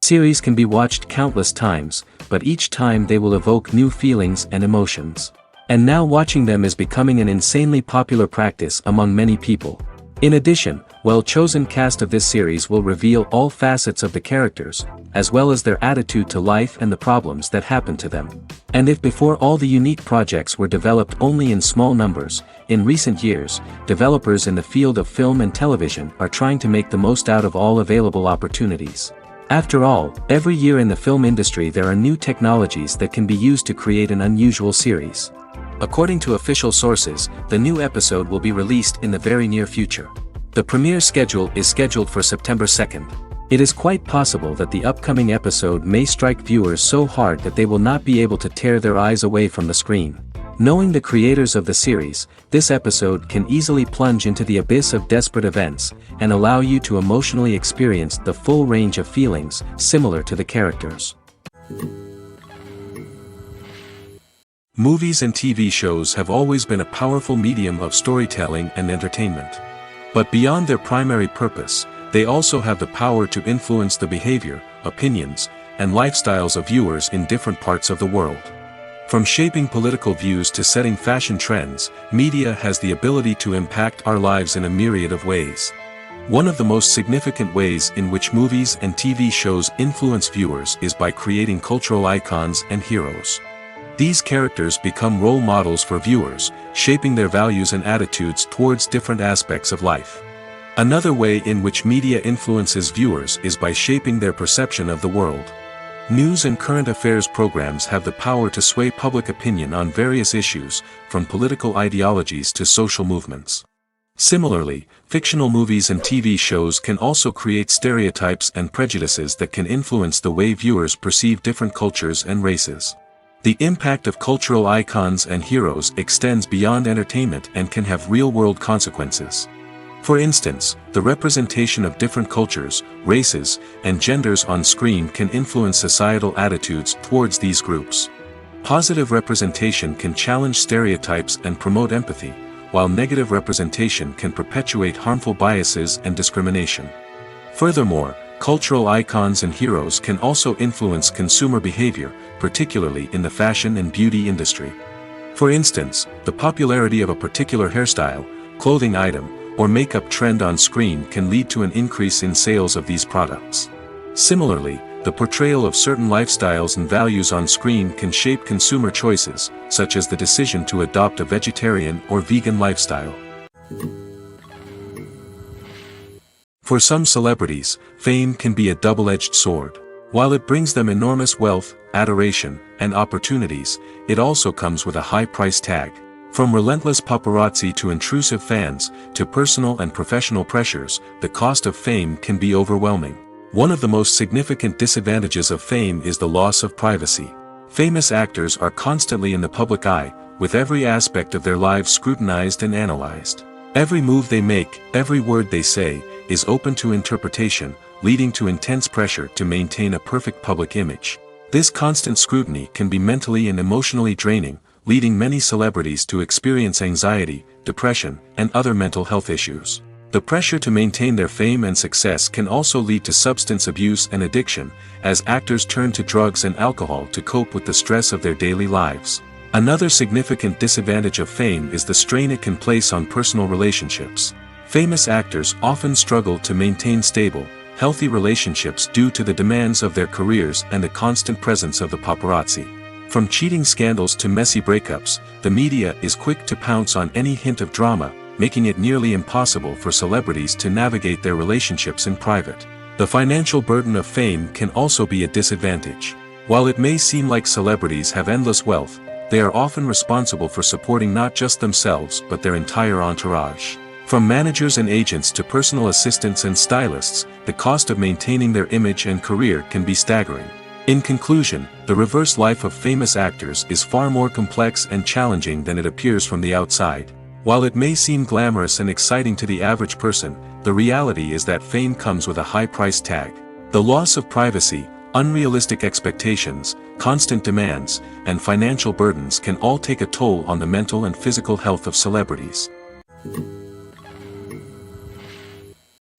Series can be watched countless times, but each time they will evoke new feelings and emotions. And now watching them is becoming an insanely popular practice among many people. In addition, well-chosen cast of this series will reveal all facets of the characters, as well as their attitude to life and the problems that happen to them. And if before all the unique projects were developed only in small numbers, in recent years, developers in the field of film and television are trying to make the most out of all available opportunities. After all, every year in the film industry there are new technologies that can be used to create an unusual series. According to official sources, the new episode will be released in the very near future. The premiere schedule is scheduled for September 2nd. It is quite possible that the upcoming episode may strike viewers so hard that they will not be able to tear their eyes away from the screen. Knowing the creators of the series, this episode can easily plunge into the abyss of desperate events, and allow you to emotionally experience the full range of feelings, similar to the characters. Movies and TV shows have always been a powerful medium of storytelling and entertainment. But beyond their primary purpose, they also have the power to influence the behavior, opinions, and lifestyles of viewers in different parts of the world. From shaping political views to setting fashion trends, media has the ability to impact our lives in a myriad of ways. One of the most significant ways in which movies and TV shows influence viewers is by creating cultural icons and heroes. These characters become role models for viewers, shaping their values and attitudes towards different aspects of life. Another way in which media influences viewers is by shaping their perception of the world. News and current affairs programs have the power to sway public opinion on various issues, from political ideologies to social movements. Similarly, fictional movies and TV shows can also create stereotypes and prejudices that can influence the way viewers perceive different cultures and races. The impact of cultural icons and heroes extends beyond entertainment and can have real-world consequences. For instance, the representation of different cultures, races, and genders on screen can influence societal attitudes towards these groups. Positive representation can challenge stereotypes and promote empathy, while negative representation can perpetuate harmful biases and discrimination. Furthermore, cultural icons and heroes can also influence consumer behavior, particularly in the fashion and beauty industry. For instance, the popularity of a particular hairstyle, clothing item, or makeup trend on screen can lead to an increase in sales of these products. Similarly, the portrayal of certain lifestyles and values on screen can shape consumer choices, such as the decision to adopt a vegetarian or vegan lifestyle. For some celebrities, fame can be a double-edged sword. While it brings them enormous wealth, adoration, and opportunities, it also comes with a high price tag. From relentless paparazzi to intrusive fans, to personal and professional pressures, the cost of fame can be overwhelming. One of the most significant disadvantages of fame is the loss of privacy. Famous actors are constantly in the public eye, with every aspect of their lives scrutinized and analyzed. Every move they make, every word they say, is open to interpretation, leading to intense pressure to maintain a perfect public image. This constant scrutiny can be mentally and emotionally draining, leading many celebrities to experience anxiety, depression, and other mental health issues. The pressure to maintain their fame and success can also lead to substance abuse and addiction, as actors turn to drugs and alcohol to cope with the stress of their daily lives. Another significant disadvantage of fame is the strain it can place on personal relationships. Famous actors often struggle to maintain stable, healthy relationships due to the demands of their careers and the constant presence of the paparazzi. From cheating scandals to messy breakups, the media is quick to pounce on any hint of drama, making it nearly impossible for celebrities to navigate their relationships in private. The financial burden of fame can also be a disadvantage. While it may seem like celebrities have endless wealth, they are often responsible for supporting not just themselves but their entire entourage. From managers and agents to personal assistants and stylists, the cost of maintaining their image and career can be staggering. In conclusion, the reverse life of famous actors is far more complex and challenging than it appears from the outside. While it may seem glamorous and exciting to the average person, the reality is that fame comes with a high price tag. The loss of privacy, unrealistic expectations, constant demands, and financial burdens can all take a toll on the mental and physical health of celebrities.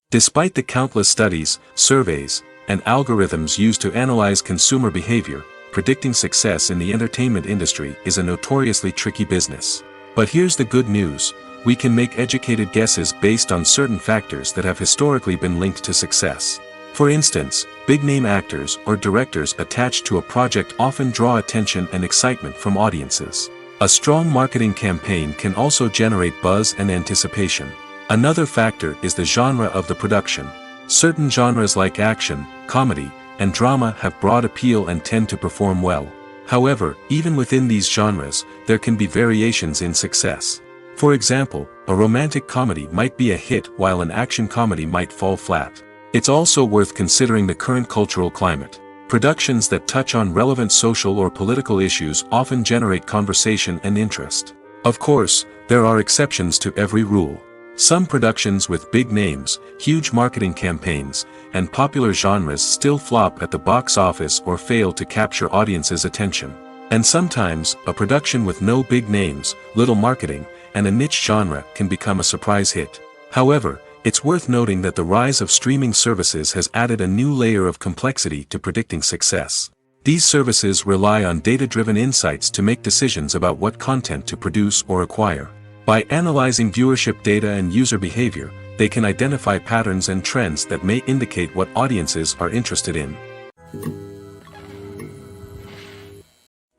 Despite the countless studies, surveys, and algorithms used to analyze consumer behavior, predicting success in the entertainment industry is a notoriously tricky business. But here's the good news: we can make educated guesses based on certain factors that have historically been linked to success. For instance, big-name actors or directors attached to a project often draw attention and excitement from audiences. A strong marketing campaign can also generate buzz and anticipation. Another factor is the genre of the production. Certain genres like action, comedy, and drama have broad appeal and tend to perform well. However, even within these genres, there can be variations in success. For example, a romantic comedy might be a hit while an action comedy might fall flat. It's also worth considering the current cultural climate. Productions that touch on relevant social or political issues often generate conversation and interest. Of course, there are exceptions to every rule. Some productions with big names, huge marketing campaigns, and popular genres still flop at the box office or fail to capture audiences' attention. And sometimes, a production with no big names, little marketing, and a niche genre can become a surprise hit. However, it's worth noting that the rise of streaming services has added a new layer of complexity to predicting success. These services rely on data-driven insights to make decisions about what content to produce or acquire. By analyzing viewership data and user behavior, they can identify patterns and trends that may indicate what audiences are interested in.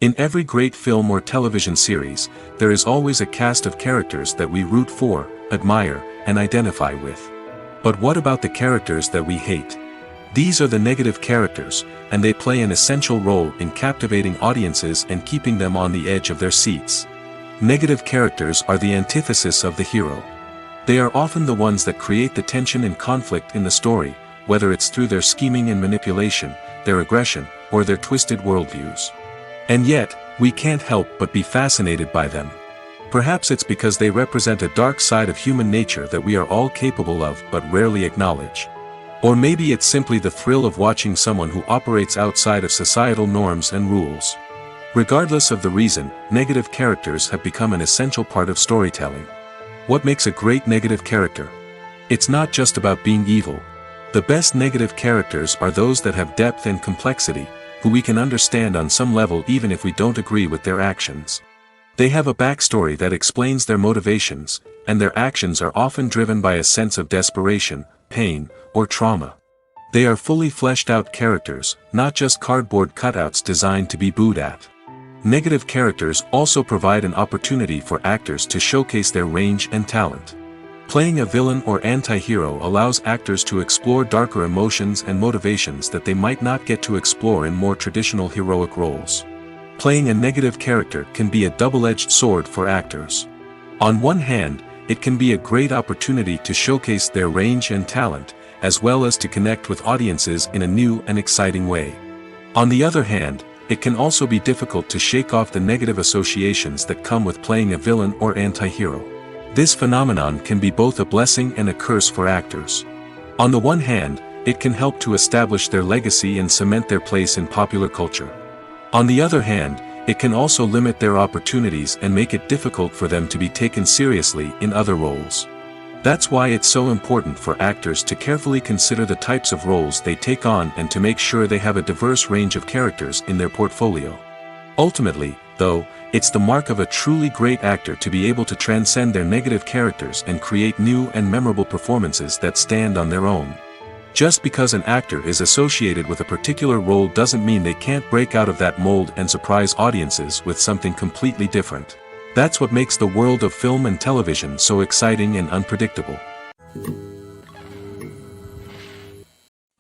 In every great film or television series, there is always a cast of characters that we root for, admire, and identify with. But what about the characters that we hate? These are the negative characters, and they play an essential role in captivating audiences and keeping them on the edge of their seats. Negative characters are the antithesis of the hero. They are often the ones that create the tension and conflict in the story, whether it's through their scheming and manipulation, their aggression, or their twisted worldviews. And yet, we can't help but be fascinated by them. Perhaps it's because they represent a dark side of human nature that we are all capable of but rarely acknowledge. Or maybe it's simply the thrill of watching someone who operates outside of societal norms and rules. Regardless of the reason, negative characters have become an essential part of storytelling. What makes a great negative character? It's not just about being evil. The best negative characters are those that have depth and complexity, who we can understand on some level even if we don't agree with their actions. They have a backstory that explains their motivations, and their actions are often driven by a sense of desperation, pain, or trauma. They are fully fleshed out characters, not just cardboard cutouts designed to be booed at. Negative characters also provide an opportunity for actors to showcase their range and talent. Playing a villain or anti-hero allows actors to explore darker emotions and motivations that they might not get to explore in more traditional heroic roles. Playing a negative character can be a double-edged sword for actors. On one hand, it can be a great opportunity to showcase their range and talent, as well as to connect with audiences in a new and exciting way. On the other hand, it can also be difficult to shake off the negative associations that come with playing a villain or anti-hero. This phenomenon can be both a blessing and a curse for actors. On the one hand, it can help to establish their legacy and cement their place in popular culture. On the other hand, it can also limit their opportunities and make it difficult for them to be taken seriously in other roles. That's why it's so important for actors to carefully consider the types of roles they take on and to make sure they have a diverse range of characters in their portfolio. Ultimately, though, it's the mark of a truly great actor to be able to transcend their negative characters and create new and memorable performances that stand on their own. Just because an actor is associated with a particular role doesn't mean they can't break out of that mold and surprise audiences with something completely different. That's what makes the world of film and television so exciting and unpredictable.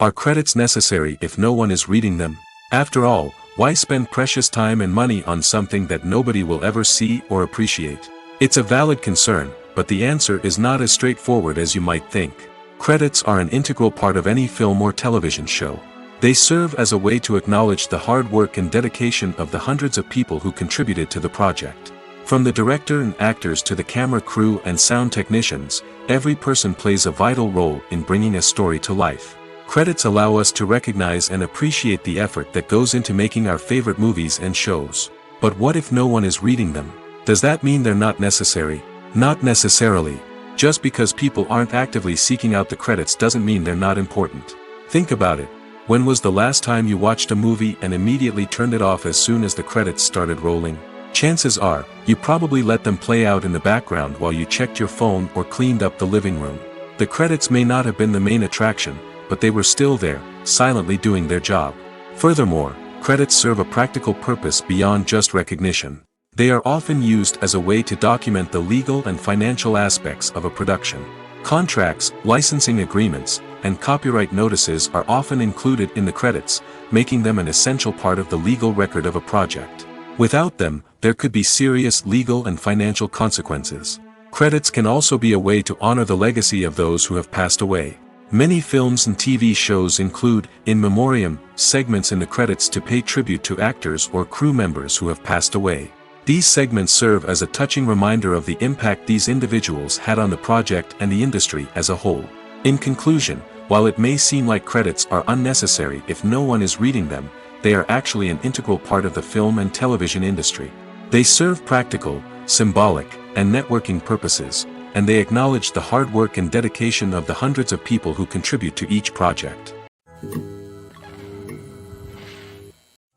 Are credits necessary if no one is reading them? After all, why spend precious time and money on something that nobody will ever see or appreciate? It's a valid concern, but the answer is not as straightforward as you might think. Credits are an integral part of any film or television show. They serve as a way to acknowledge the hard work and dedication of the hundreds of people who contributed to the project. From the director and actors to the camera crew and sound technicians, every person plays a vital role in bringing a story to life. Credits allow us to recognize and appreciate the effort that goes into making our favorite movies and shows. But what if no one is reading them? Does that mean they're not necessary? Not necessarily. Just because people aren't actively seeking out the credits doesn't mean they're not important. Think about it. When was the last time you watched a movie and immediately turned it off as soon as the credits started rolling? Chances are, you probably let them play out in the background while you checked your phone or cleaned up the living room. The credits may not have been the main attraction, but they were still there, silently doing their job. Furthermore, credits serve a practical purpose beyond just recognition. They are often used as a way to document the legal and financial aspects of a production. Contracts, licensing agreements, and copyright notices are often included in the credits, making them an essential part of the legal record of a project. Without them, there could be serious legal and financial consequences. Credits can also be a way to honor the legacy of those who have passed away. Many films and TV shows include, in memoriam, segments in the credits to pay tribute to actors or crew members who have passed away. These segments serve as a touching reminder of the impact these individuals had on the project and the industry as a whole. In conclusion, while it may seem like credits are unnecessary if no one is reading them, they are actually an integral part of the film and television industry. They serve practical, symbolic, and networking purposes, and they acknowledge the hard work and dedication of the hundreds of people who contribute to each project.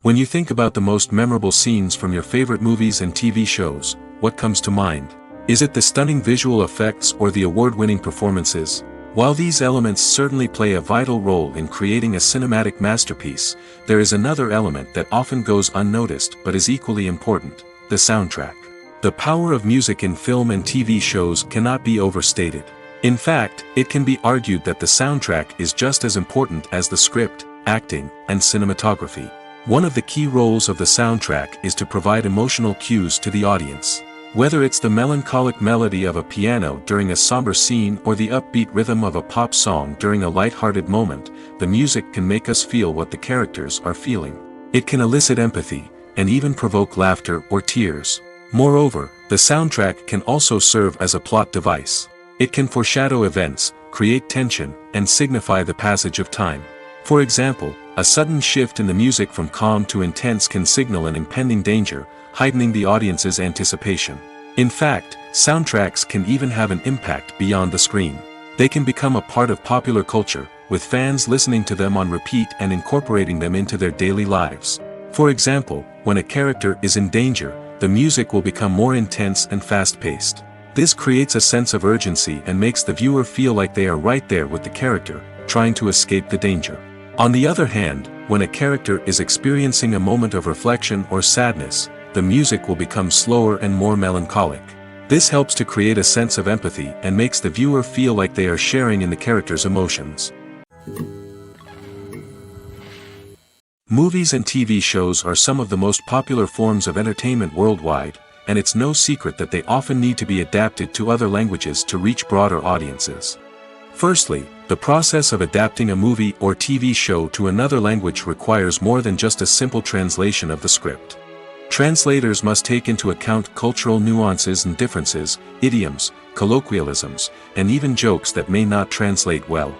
When you think about the most memorable scenes from your favorite movies and TV shows, what comes to mind? Is it the stunning visual effects or the award-winning performances? While these elements certainly play a vital role in creating a cinematic masterpiece, there is another element that often goes unnoticed but is equally important: the soundtrack. The power of music in film and TV shows cannot be overstated. In fact, it can be argued that the soundtrack is just as important as the script, acting, and cinematography. One of the key roles of the soundtrack is to provide emotional cues to the audience. Whether it's the melancholic melody of a piano during a somber scene or the upbeat rhythm of a pop song during a light-hearted moment, the music can make us feel what the characters are feeling. It can elicit empathy, and even provoke laughter or tears. Moreover, the soundtrack can also serve as a plot device. It can foreshadow events, create tension, and signify the passage of time. For example, a sudden shift in the music from calm to intense can signal an impending danger, heightening the audience's anticipation. In fact, soundtracks can even have an impact beyond the screen. They can become a part of popular culture, with fans listening to them on repeat and incorporating them into their daily lives. For example, when a character is in danger, the music will become more intense and fast-paced. This creates a sense of urgency and makes the viewer feel like they are right there with the character, trying to escape the danger. On the other hand, when a character is experiencing a moment of reflection or sadness, the music will become slower and more melancholic. This helps to create a sense of empathy and makes the viewer feel like they are sharing in the character's emotions. Movies and TV shows are some of the most popular forms of entertainment worldwide, and it's no secret that they often need to be adapted to other languages to reach broader audiences. Firstly, the process of adapting a movie or TV show to another language requires more than just a simple translation of the script. Translators must take into account cultural nuances and differences, idioms, colloquialisms, and even jokes that may not translate well.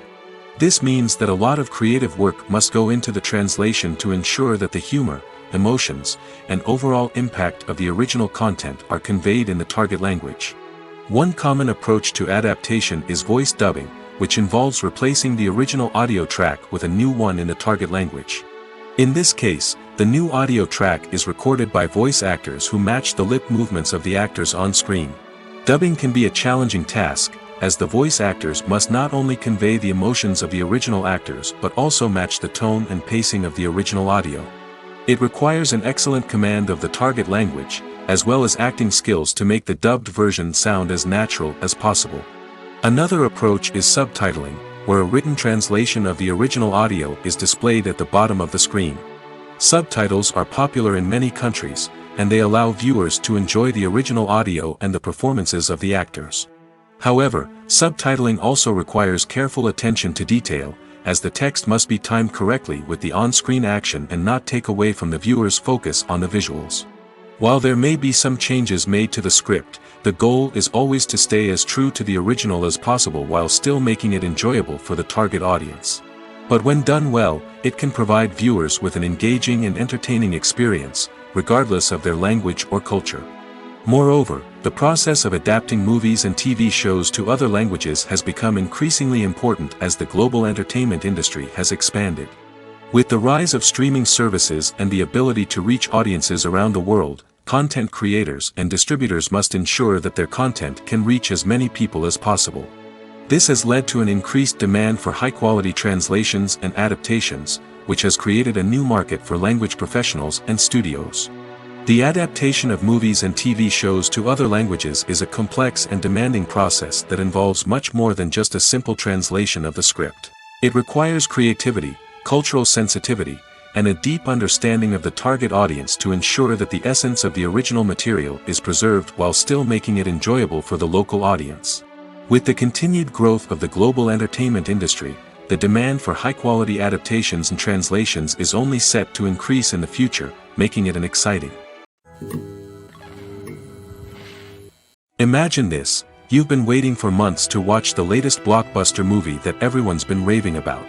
This means that a lot of creative work must go into the translation to ensure that the humor, emotions, and overall impact of the original content are conveyed in the target language. One common approach to adaptation is voice dubbing, which involves replacing the original audio track with a new one in the target language. In this case, the new audio track is recorded by voice actors who match the lip movements of the actors on screen. Dubbing can be a challenging task, as the voice actors must not only convey the emotions of the original actors but also match the tone and pacing of the original audio. It requires an excellent command of the target language, as well as acting skills to make the dubbed version sound as natural as possible. Another approach is subtitling, where a written translation of the original audio is displayed at the bottom of the screen. Subtitles are popular in many countries, and they allow viewers to enjoy the original audio and the performances of the actors. However, subtitling also requires careful attention to detail, as the text must be timed correctly with the on-screen action and not take away from the viewer's focus on the visuals. While there may be some changes made to the script, the goal is always to stay as true to the original as possible while still making it enjoyable for the target audience. But when done well, it can provide viewers with an engaging and entertaining experience, regardless of their language or culture. Moreover, the process of adapting movies and TV shows to other languages has become increasingly important as the global entertainment industry has expanded. With the rise of streaming services and the ability to reach audiences around the world, content creators and distributors must ensure that their content can reach as many people as possible. This has led to an increased demand for high-quality translations and adaptations, which has created a new market for language professionals and studios. The adaptation of movies and TV shows to other languages is a complex and demanding process that involves much more than just a simple translation of the script. It requires creativity, cultural sensitivity, and a deep understanding of the target audience to ensure that the essence of the original material is preserved while still making it enjoyable for the local audience. With the continued growth of the global entertainment industry, the demand for high-quality adaptations and translations is only set to increase in the future, making it an exciting. Imagine this: you've been waiting for months to watch the latest blockbuster movie that everyone's been raving about.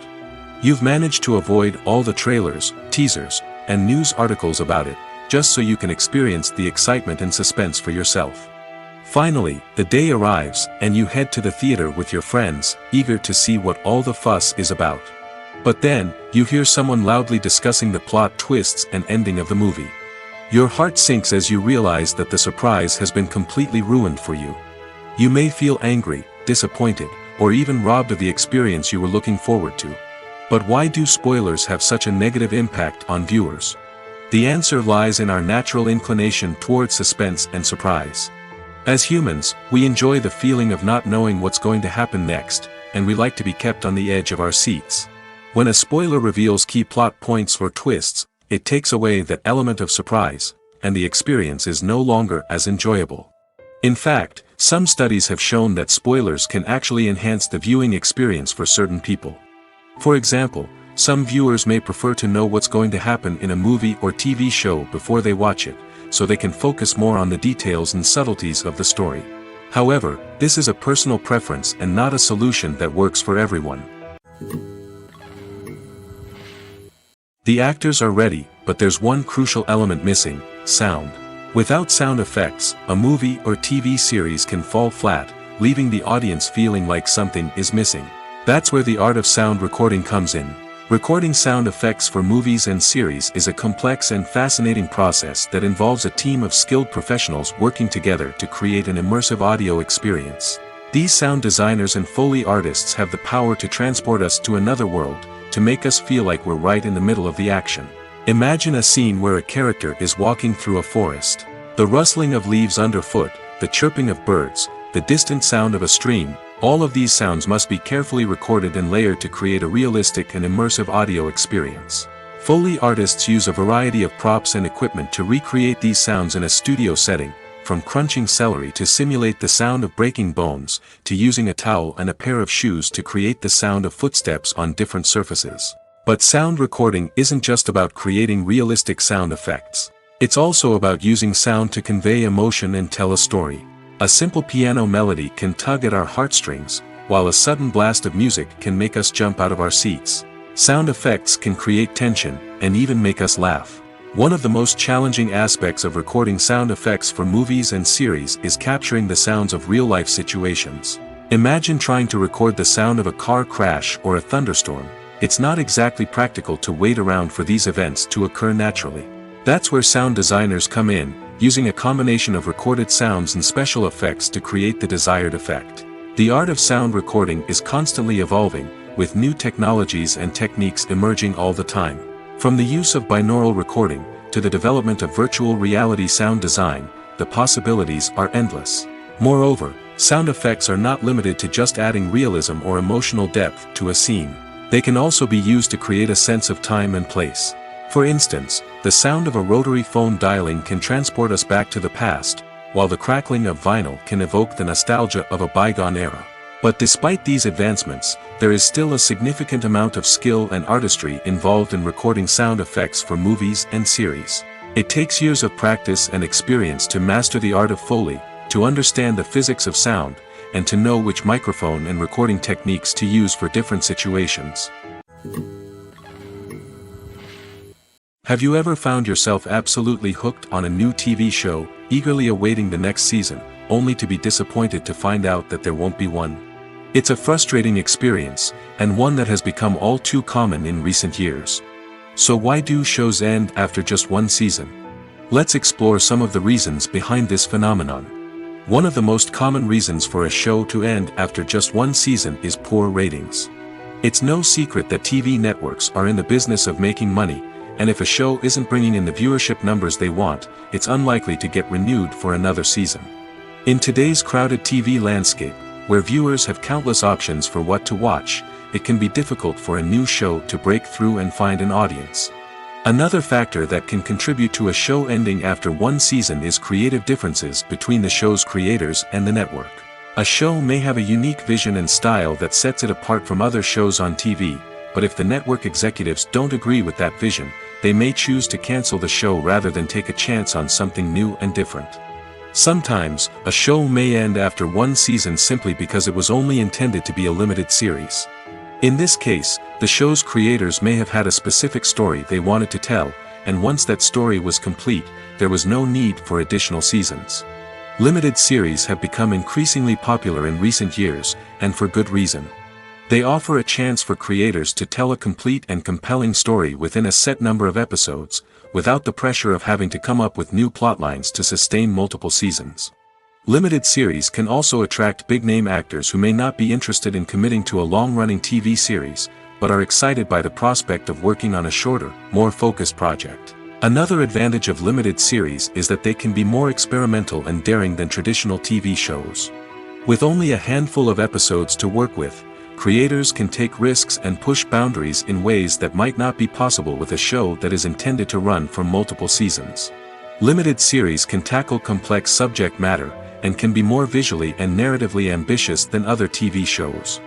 You've managed to avoid all the trailers, teasers, and news articles about it, just so you can experience the excitement and suspense for yourself. Finally, the day arrives, and you head to the theater with your friends, eager to see what all the fuss is about. But then, you hear someone loudly discussing the plot twists and ending of the movie. Your heart sinks as you realize that the surprise has been completely ruined for you. You may feel angry, disappointed, or even robbed of the experience you were looking forward to. But why do spoilers have such a negative impact on viewers? The answer lies in our natural inclination toward suspense and surprise. As humans, we enjoy the feeling of not knowing what's going to happen next, and we like to be kept on the edge of our seats. When a spoiler reveals key plot points or twists, it takes away that element of surprise, and the experience is no longer as enjoyable. In fact, some studies have shown that spoilers can actually enhance the viewing experience for certain people. For example, some viewers may prefer to know what's going to happen in a movie or TV show before they watch it, so they can focus more on the details and subtleties of the story. However, this is a personal preference and not a solution that works for everyone. The actors are ready, but there's one crucial element missing: sound. Without sound effects, a movie or TV series can fall flat, leaving the audience feeling like something is missing. That's where the art of sound recording comes in. Recording sound effects for movies and series is a complex and fascinating process that involves a team of skilled professionals working together to create an immersive audio experience. These sound designers and Foley artists have the power to transport us to another world, to make us feel like we're right in the middle of the action. Imagine a scene where a character is walking through a forest. The rustling of leaves underfoot, the chirping of birds, the distant sound of a stream, all of these sounds must be carefully recorded and layered to create a realistic and immersive audio experience. Foley artists use a variety of props and equipment to recreate these sounds in a studio setting, from crunching celery to simulate the sound of breaking bones, to using a towel and a pair of shoes to create the sound of footsteps on different surfaces. But sound recording isn't just about creating realistic sound effects. It's also about using sound to convey emotion and tell a story. A simple piano melody can tug at our heartstrings, while a sudden blast of music can make us jump out of our seats. Sound effects can create tension, and even make us laugh. One of the most challenging aspects of recording sound effects for movies and series is capturing the sounds of real-life situations. Imagine trying to record the sound of a car crash or a thunderstorm. It's not exactly practical to wait around for these events to occur naturally. That's where sound designers come in, using a combination of recorded sounds and special effects to create the desired effect. The art of sound recording is constantly evolving, with new technologies and techniques emerging all the time. From the use of binaural recording, to the development of virtual reality sound design, the possibilities are endless. Moreover, sound effects are not limited to just adding realism or emotional depth to a scene. They can also be used to create a sense of time and place. For instance, the sound of a rotary phone dialing can transport us back to the past, while the crackling of vinyl can evoke the nostalgia of a bygone era. But despite these advancements, there is still a significant amount of skill and artistry involved in recording sound effects for movies and series. It takes years of practice and experience to master the art of Foley, to understand the physics of sound, and to know which microphone and recording techniques to use for different situations. Have you ever found yourself absolutely hooked on a new TV show, eagerly awaiting the next season, only to be disappointed to find out that there won't be one? It's a frustrating experience, and one that has become all too common in recent years. So why do shows end after just one season? Let's explore some of the reasons behind this phenomenon. One of the most common reasons for a show to end after just one season is poor ratings. It's no secret that TV networks are in the business of making money, and if a show isn't bringing in the viewership numbers they want, it's unlikely to get renewed for another season. In today's crowded TV landscape, where viewers have countless options for what to watch, it can be difficult for a new show to break through and find an audience. Another factor that can contribute to a show ending after one season is creative differences between the show's creators and the network. A show may have a unique vision and style that sets it apart from other shows on TV, but if the network executives don't agree with that vision, they may choose to cancel the show rather than take a chance on something new and different. Sometimes, a show may end after one season simply because it was only intended to be a limited series. In this case, the show's creators may have had a specific story they wanted to tell, and once that story was complete, there was no need for additional seasons. Limited series have become increasingly popular in recent years, and for good reason. They offer a chance for creators to tell a complete and compelling story within a set number of episodes, without the pressure of having to come up with new plotlines to sustain multiple seasons. Limited series can also attract big-name actors who may not be interested in committing to a long-running TV series, but are excited by the prospect of working on a shorter, more focused project. Another advantage of limited series is that they can be more experimental and daring than traditional TV shows. With only a handful of episodes to work with, creators can take risks and push boundaries in ways that might not be possible with a show that is intended to run for multiple seasons. Limited series can tackle complex subject matter, and can be more visually and narratively ambitious than other TV shows.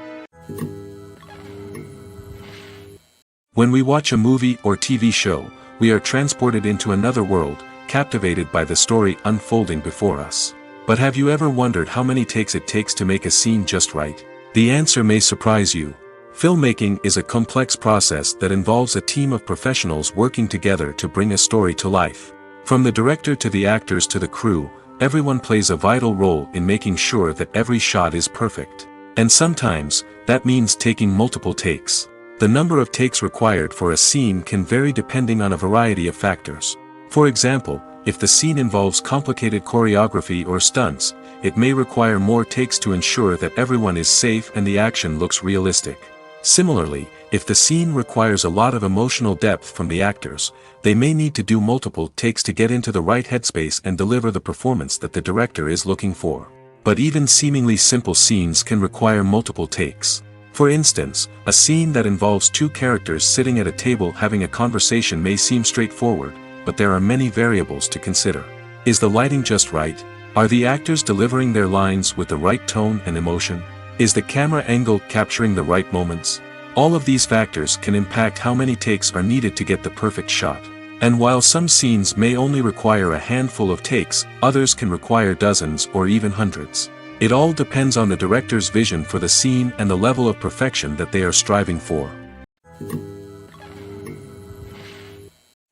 When we watch a movie or TV show, we are transported into another world, captivated by the story unfolding before us. But have you ever wondered how many takes it takes to make a scene just right? The answer may surprise you. Filmmaking is a complex process that involves a team of professionals working together to bring a story to life. From the director to the actors to the crew, everyone plays a vital role in making sure that every shot is perfect. And sometimes, that means taking multiple takes. The number of takes required for a scene can vary depending on a variety of factors. For example, if the scene involves complicated choreography or stunts, it may require more takes to ensure that everyone is safe and the action looks realistic. Similarly, if the scene requires a lot of emotional depth from the actors, they may need to do multiple takes to get into the right headspace and deliver the performance that the director is looking for. But even seemingly simple scenes can require multiple takes. For instance, a scene that involves two characters sitting at a table having a conversation may seem straightforward, but there are many variables to consider. Is the lighting just right? Are the actors delivering their lines with the right tone and emotion? Is the camera angle capturing the right moments? All of these factors can impact how many takes are needed to get the perfect shot. And while some scenes may only require a handful of takes, others can require dozens or even hundreds. It all depends on the director's vision for the scene and the level of perfection that they are striving for.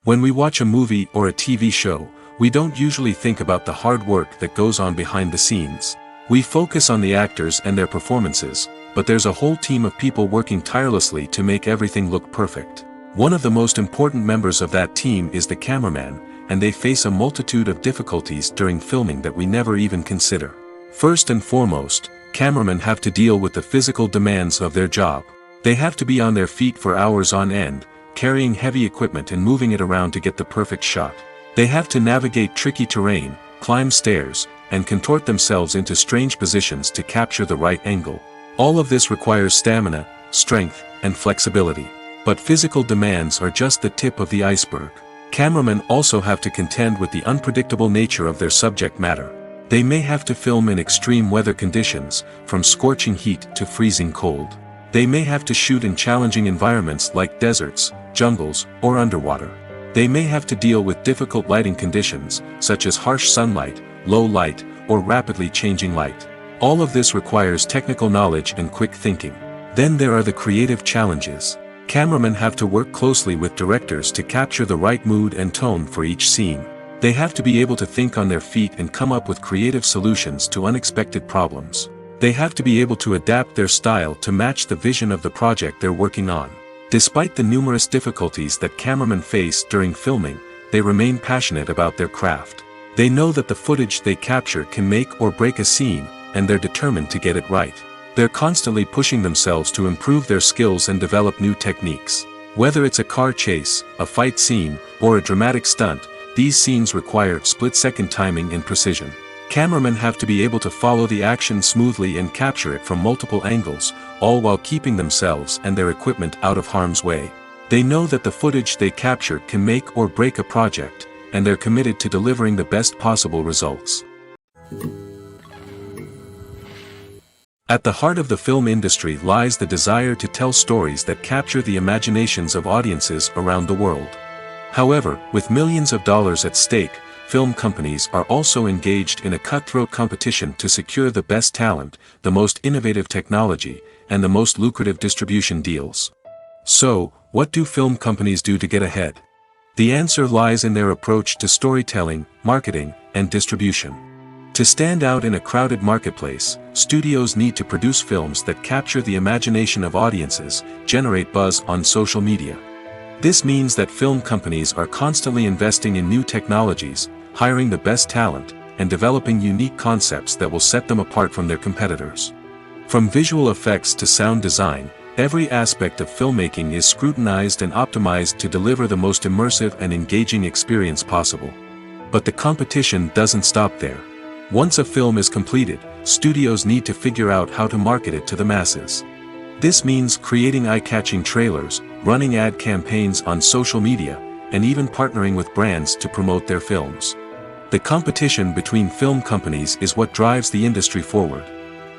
When we watch a movie or a TV show, we don't usually think about the hard work that goes on behind the scenes. We focus on the actors and their performances, but there's a whole team of people working tirelessly to make everything look perfect. One of the most important members of that team is the cameraman, and they face a multitude of difficulties during filming that we never even consider. First and foremost, cameramen have to deal with the physical demands of their job. They have to be on their feet for hours on end, carrying heavy equipment and moving it around to get the perfect shot. They have to navigate tricky terrain, climb stairs, and contort themselves into strange positions to capture the right angle. All of this requires stamina, strength, and flexibility. But physical demands are just the tip of the iceberg. Cameramen also have to contend with the unpredictable nature of their subject matter. They may have to film in extreme weather conditions, from scorching heat to freezing cold. They may have to shoot in challenging environments like deserts, jungles, or underwater. They may have to deal with difficult lighting conditions, such as harsh sunlight, low light, or rapidly changing light. All of this requires technical knowledge and quick thinking. Then there are the creative challenges. Cameramen have to work closely with directors to capture the right mood and tone for each scene. They have to be able to think on their feet and come up with creative solutions to unexpected problems. They have to be able to adapt their style to match the vision of the project they're working on. Despite the numerous difficulties that cameramen face during filming, they remain passionate about their craft. They know that the footage they capture can make or break a scene, and they're determined to get it right. They're constantly pushing themselves to improve their skills and develop new techniques. Whether it's a car chase, a fight scene, or a dramatic stunt, these scenes require split-second timing and precision. Cameramen have to be able to follow the action smoothly and capture it from multiple angles, all while keeping themselves and their equipment out of harm's way. They know that the footage they capture can make or break a project, and they're committed to delivering the best possible results. At the heart of the film industry lies the desire to tell stories that capture the imaginations of audiences around the world. However, with millions of dollars at stake, film companies are also engaged in a cutthroat competition to secure the best talent, the most innovative technology, and the most lucrative distribution deals. So, what do film companies do to get ahead? The answer lies in their approach to storytelling, marketing, and distribution. To stand out in a crowded marketplace, studios need to produce films that capture the imagination of audiences, generate buzz on social media. This means that film companies are constantly investing in new technologies, hiring the best talent, and developing unique concepts that will set them apart from their competitors. From visual effects to sound design, every aspect of filmmaking is scrutinized and optimized to deliver the most immersive and engaging experience possible. But the competition doesn't stop there. Once a film is completed, studios need to figure out how to market it to the masses. This means creating eye-catching trailers, running ad campaigns on social media, and even partnering with brands to promote their films. The competition between film companies is what drives the industry forward.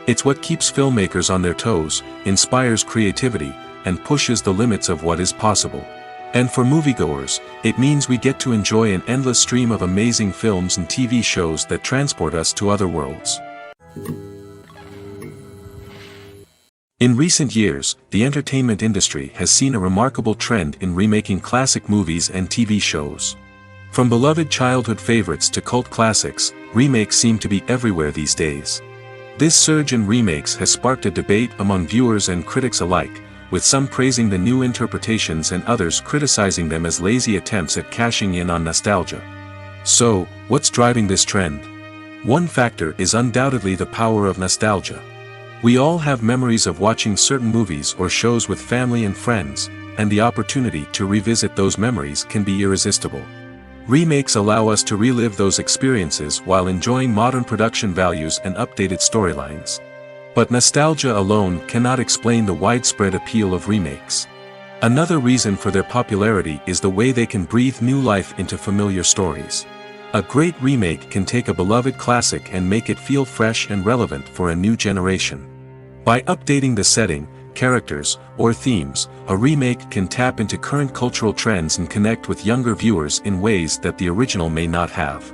It's what keeps filmmakers on their toes, inspires creativity, and pushes the limits of what is possible. And for moviegoers, it means we get to enjoy an endless stream of amazing films and TV shows that transport us to other worlds. In recent years, the entertainment industry has seen a remarkable trend in remaking classic movies and TV shows. From beloved childhood favorites to cult classics, remakes seem to be everywhere these days. This surge in remakes has sparked a debate among viewers and critics alike, with some praising the new interpretations and others criticizing them as lazy attempts at cashing in on nostalgia. So, what's driving this trend? One factor is undoubtedly the power of nostalgia. We all have memories of watching certain movies or shows with family and friends, and the opportunity to revisit those memories can be irresistible. Remakes allow us to relive those experiences while enjoying modern production values and updated storylines. But nostalgia alone cannot explain the widespread appeal of remakes. Another reason for their popularity is the way they can breathe new life into familiar stories. A great remake can take a beloved classic and make it feel fresh and relevant for a new generation. By updating the setting, characters, or themes, a remake can tap into current cultural trends and connect with younger viewers in ways that the original may not have.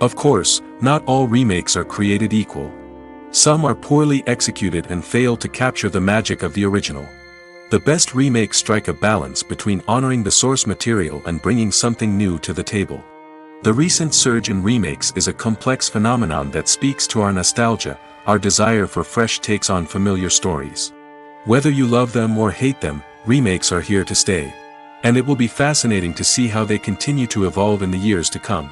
Of course, not all remakes are created equal. Some are poorly executed and fail to capture the magic of the original. The best remakes strike a balance between honoring the source material and bringing something new to the table. The recent surge in remakes is a complex phenomenon that speaks to our nostalgia, our desire for fresh takes on familiar stories. Whether you love them or hate them, remakes are here to stay. And it will be fascinating to see how they continue to evolve in the years to come.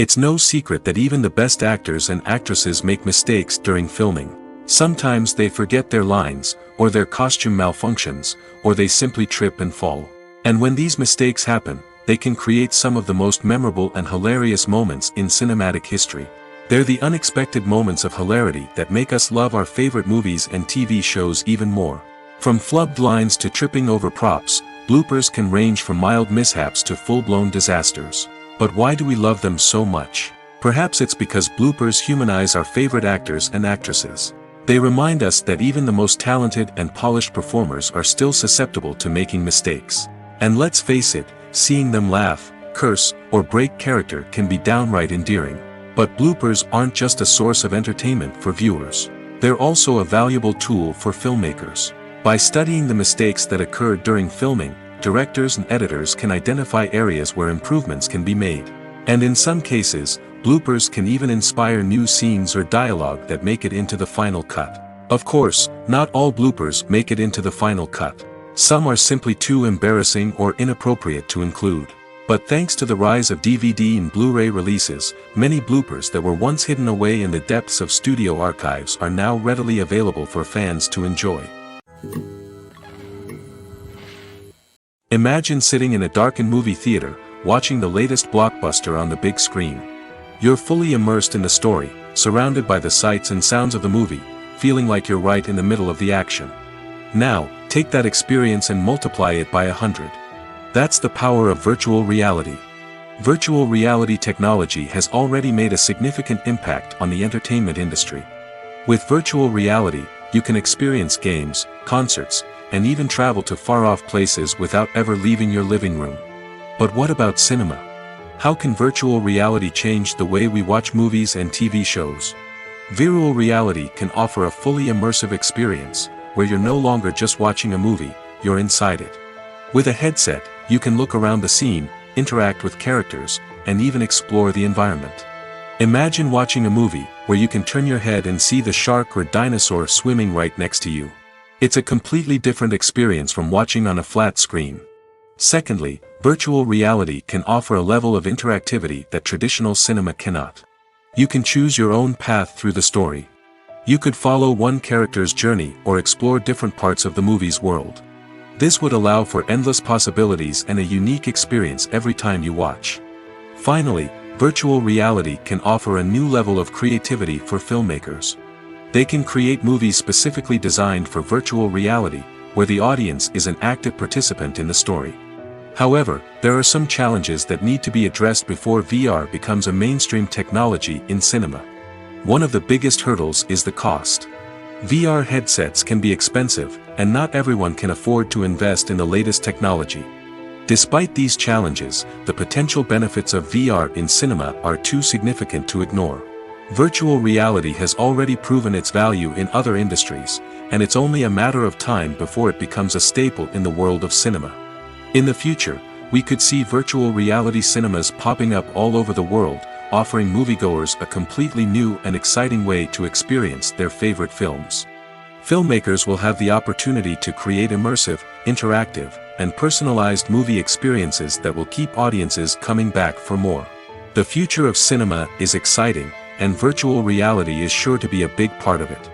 It's no secret that even the best actors and actresses make mistakes during filming. Sometimes they forget their lines, or their costume malfunctions, or they simply trip and fall. And when these mistakes happen, they can create some of the most memorable and hilarious moments in cinematic history. They're the unexpected moments of hilarity that make us love our favorite movies and TV shows even more. From flubbed lines to tripping over props, bloopers can range from mild mishaps to full-blown disasters. But why do we love them so much? Perhaps it's because bloopers humanize our favorite actors and actresses. They remind us that even the most talented and polished performers are still susceptible to making mistakes. And let's face it, seeing them laugh, curse, or break character can be downright endearing. But bloopers aren't just a source of entertainment for viewers. They're also a valuable tool for filmmakers. By studying the mistakes that occurred during filming, directors and editors can identify areas where improvements can be made. And in some cases, bloopers can even inspire new scenes or dialogue that make it into the final cut. Of course, not all bloopers make it into the final cut. Some are simply too embarrassing or inappropriate to include. But thanks to the rise of DVD and Blu-ray releases, many bloopers that were once hidden away in the depths of studio archives are now readily available for fans to enjoy. Imagine sitting in a darkened movie theater, watching the latest blockbuster on the big screen. You're fully immersed in the story, surrounded by the sights and sounds of the movie, feeling like you're right in the middle of the action. Now, take that experience and multiply it by 100. That's the power of virtual reality. Virtual reality technology has already made a significant impact on the entertainment industry. With virtual reality, you can experience games, concerts, and even travel to far-off places without ever leaving your living room. But what about cinema? How can virtual reality change the way we watch movies and TV shows? Virtual reality can offer a fully immersive experience, where you're no longer just watching a movie, you're inside it. With a headset, you can look around the scene, interact with characters, and even explore the environment. Imagine watching a movie where you can turn your head and see the shark or dinosaur swimming right next to you. It's a completely different experience from watching on a flat screen. Secondly, virtual reality can offer a level of interactivity that traditional cinema cannot. You can choose your own path through the story. You could follow one character's journey or explore different parts of the movie's world. This would allow for endless possibilities and a unique experience every time you watch. Finally, virtual reality can offer a new level of creativity for filmmakers. They can create movies specifically designed for virtual reality, where the audience is an active participant in the story. However, there are some challenges that need to be addressed before VR becomes a mainstream technology in cinema. One of the biggest hurdles is the cost. VR headsets can be expensive, and not everyone can afford to invest in the latest technology. Despite these challenges, the potential benefits of VR in cinema are too significant to ignore. Virtual reality has already proven its value in other industries, and it's only a matter of time before it becomes a staple in the world of cinema. In the future, we could see virtual reality cinemas popping up all over the world, offering moviegoers a completely new and exciting way to experience their favorite films. Filmmakers will have the opportunity to create immersive, interactive, and personalized movie experiences that will keep audiences coming back for more. The future of cinema is exciting, and virtual reality is sure to be a big part of it.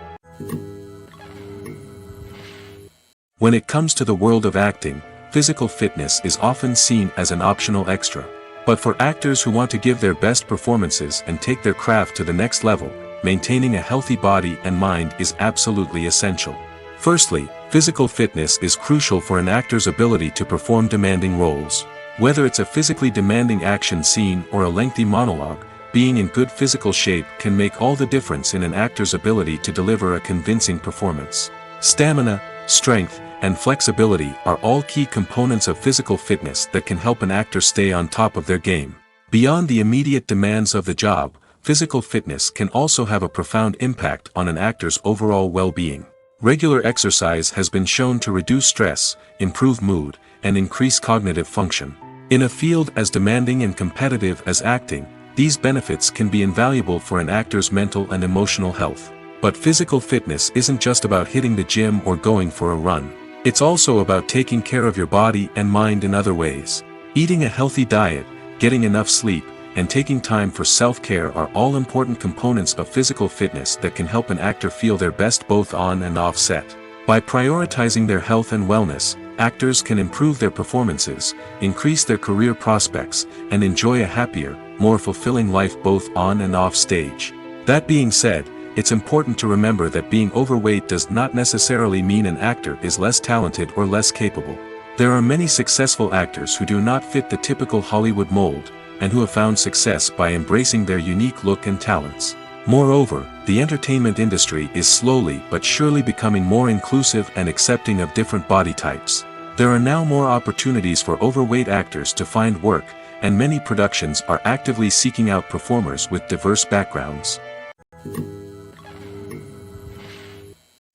When it comes to the world of acting, physical fitness is often seen as an optional extra. But for actors who want to give their best performances and take their craft to the next level, maintaining a healthy body and mind is absolutely essential. Firstly, physical fitness is crucial for an actor's ability to perform demanding roles. Whether it's a physically demanding action scene or a lengthy monologue, being in good physical shape can make all the difference in an actor's ability to deliver a convincing performance. Stamina, strength, and flexibility are all key components of physical fitness that can help an actor stay on top of their game. Beyond the immediate demands of the job, physical fitness can also have a profound impact on an actor's overall well-being. Regular exercise has been shown to reduce stress, improve mood, and increase cognitive function. In a field as demanding and competitive as acting, these benefits can be invaluable for an actor's mental and emotional health. But physical fitness isn't just about hitting the gym or going for a run. It's also about taking care of your body and mind in other ways. Eating a healthy diet, getting enough sleep, and taking time for self-care are all important components of physical fitness that can help an actor feel their best both on and off set. By prioritizing their health and wellness, actors can improve their performances, increase their career prospects, and enjoy a happier, more fulfilling life both on and off stage. That being said, it's important to remember that being overweight does not necessarily mean an actor is less talented or less capable. There are many successful actors who do not fit the typical Hollywood mold, and who have found success by embracing their unique look and talents. Moreover, the entertainment industry is slowly but surely becoming more inclusive and accepting of different body types. There are now more opportunities for overweight actors to find work, and many productions are actively seeking out performers with diverse backgrounds.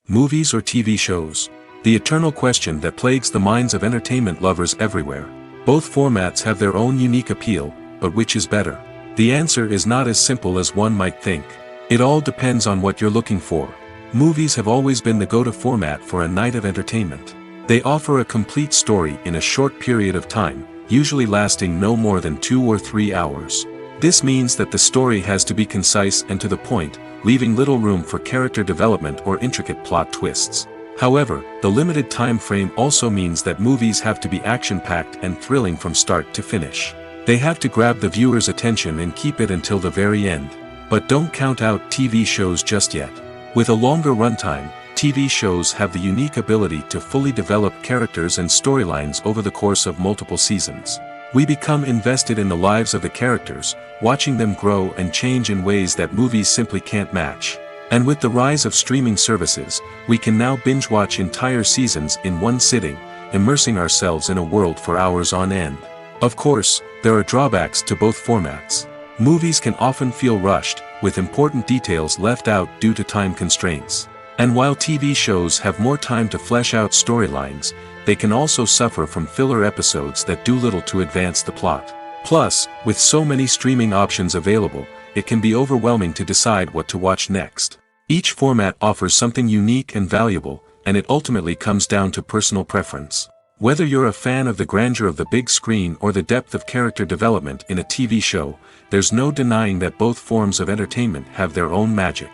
Movies or TV shows? The eternal question that plagues the minds of entertainment lovers everywhere. Both formats have their own unique appeal, but which is better? The answer is not as simple as one might think. It all depends on what you're looking for. Movies have always been the go-to format for a night of entertainment. They offer a complete story in a short period of time, usually lasting no more than 2 or 3 hours. This means that the story has to be concise and to the point, leaving little room for character development or intricate plot twists. However, the limited time frame also means that movies have to be action-packed and thrilling from start to finish. They have to grab the viewer's attention and keep it until the very end. But don't count out TV shows just yet. With a longer runtime, TV shows have the unique ability to fully develop characters and storylines over the course of multiple seasons. We become invested in the lives of the characters, watching them grow and change in ways that movies simply can't match. And with the rise of streaming services, we can now binge-watch entire seasons in one sitting, immersing ourselves in a world for hours on end. Of course, there are drawbacks to both formats. Movies can often feel rushed, with important details left out due to time constraints. And while TV shows have more time to flesh out storylines, they can also suffer from filler episodes that do little to advance the plot. Plus, with so many streaming options available, it can be overwhelming to decide what to watch next. Each format offers something unique and valuable, and it ultimately comes down to personal preference. Whether you're a fan of the grandeur of the big screen or the depth of character development in a TV show, there's no denying that both forms of entertainment have their own magic.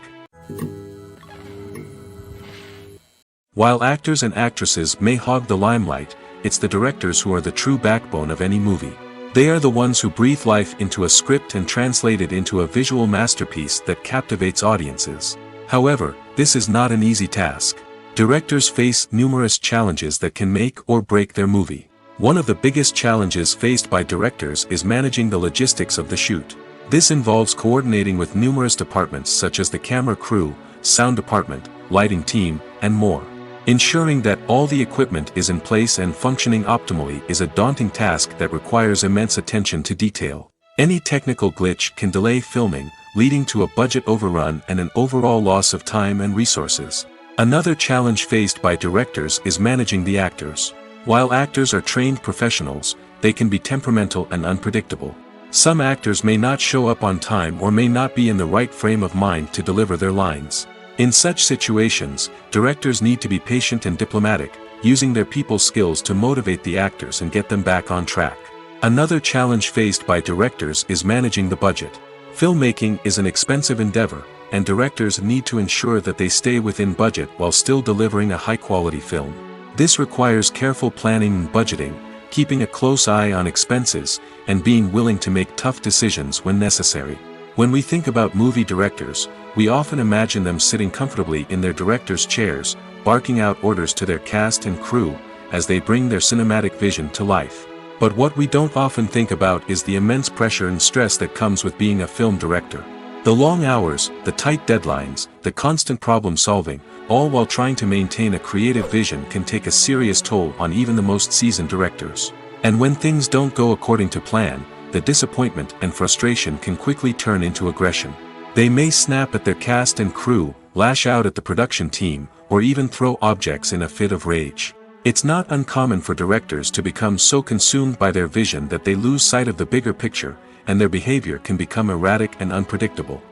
While actors and actresses may hog the limelight, it's the directors who are the true backbone of any movie. They are the ones who breathe life into a script and translate it into a visual masterpiece that captivates audiences. However, this is not an easy task. Directors face numerous challenges that can make or break their movie. One of the biggest challenges faced by directors is managing the logistics of the shoot. This involves coordinating with numerous departments such as the camera crew, sound department, lighting team, and more. Ensuring that all the equipment is in place and functioning optimally is a daunting task that requires immense attention to detail. Any technical glitch can delay filming, leading to a budget overrun and an overall loss of time and resources. Another challenge faced by directors is managing the actors. While actors are trained professionals, they can be temperamental and unpredictable. Some actors may not show up on time or may not be in the right frame of mind to deliver their lines. In such situations, directors need to be patient and diplomatic, using their people skills to motivate the actors and get them back on track. Another challenge faced by directors is managing the budget. Filmmaking is an expensive endeavor, and directors need to ensure that they stay within budget while still delivering a high-quality film. This requires careful planning and budgeting, keeping a close eye on expenses, and being willing to make tough decisions when necessary. When we think about movie directors, we often imagine them sitting comfortably in their director's chairs, barking out orders to their cast and crew, as they bring their cinematic vision to life. But what we don't often think about is the immense pressure and stress that comes with being a film director. The long hours, the tight deadlines, the constant problem-solving, all while trying to maintain a creative vision can take a serious toll on even the most seasoned directors. And when things don't go according to plan, the disappointment and frustration can quickly turn into aggression. They may snap at their cast and crew, lash out at the production team, or even throw objects in a fit of rage. It's not uncommon for directors to become so consumed by their vision that they lose sight of the bigger picture, and their behavior can become erratic and unpredictable.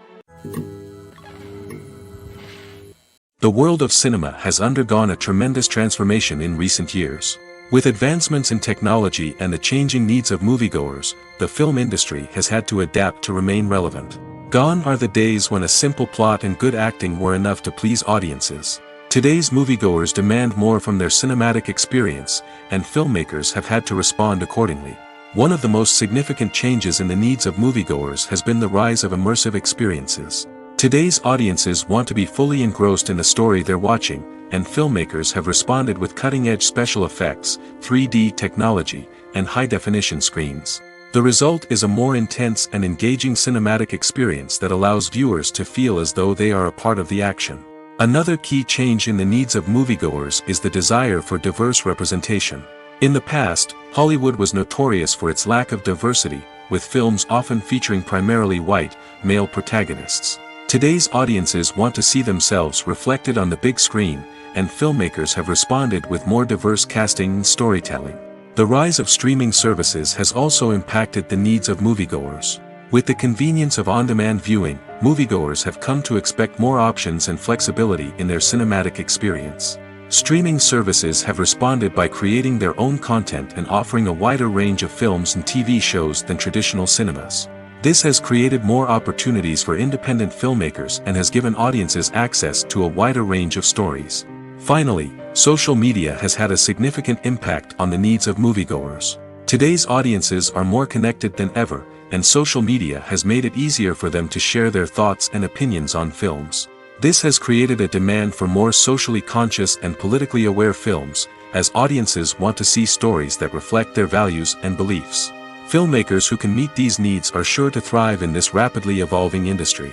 The world of cinema has undergone a tremendous transformation in recent years. With advancements in technology and the changing needs of moviegoers, the film industry has had to adapt to remain relevant. Gone are the days when a simple plot and good acting were enough to please audiences. Today's moviegoers demand more from their cinematic experience, and filmmakers have had to respond accordingly. One of the most significant changes in the needs of moviegoers has been the rise of immersive experiences. Today's audiences want to be fully engrossed in the story they're watching, and filmmakers have responded with cutting-edge special effects, 3D technology, and high-definition screens. The result is a more intense and engaging cinematic experience that allows viewers to feel as though they are a part of the action. Another key change in the needs of moviegoers is the desire for diverse representation. In the past, Hollywood was notorious for its lack of diversity, with films often featuring primarily white, male protagonists. Today's audiences want to see themselves reflected on the big screen, and filmmakers have responded with more diverse casting and storytelling. The rise of streaming services has also impacted the needs of moviegoers. With the convenience of on-demand viewing, moviegoers have come to expect more options and flexibility in their cinematic experience. Streaming services have responded by creating their own content and offering a wider range of films and TV shows than traditional cinemas. This has created more opportunities for independent filmmakers and has given audiences access to a wider range of stories. Finally, social media has had a significant impact on the needs of moviegoers. Today's audiences are more connected than ever, and social media has made it easier for them to share their thoughts and opinions on films. This has created a demand for more socially conscious and politically aware films, as audiences want to see stories that reflect their values and beliefs. Filmmakers who can meet these needs are sure to thrive in this rapidly evolving industry.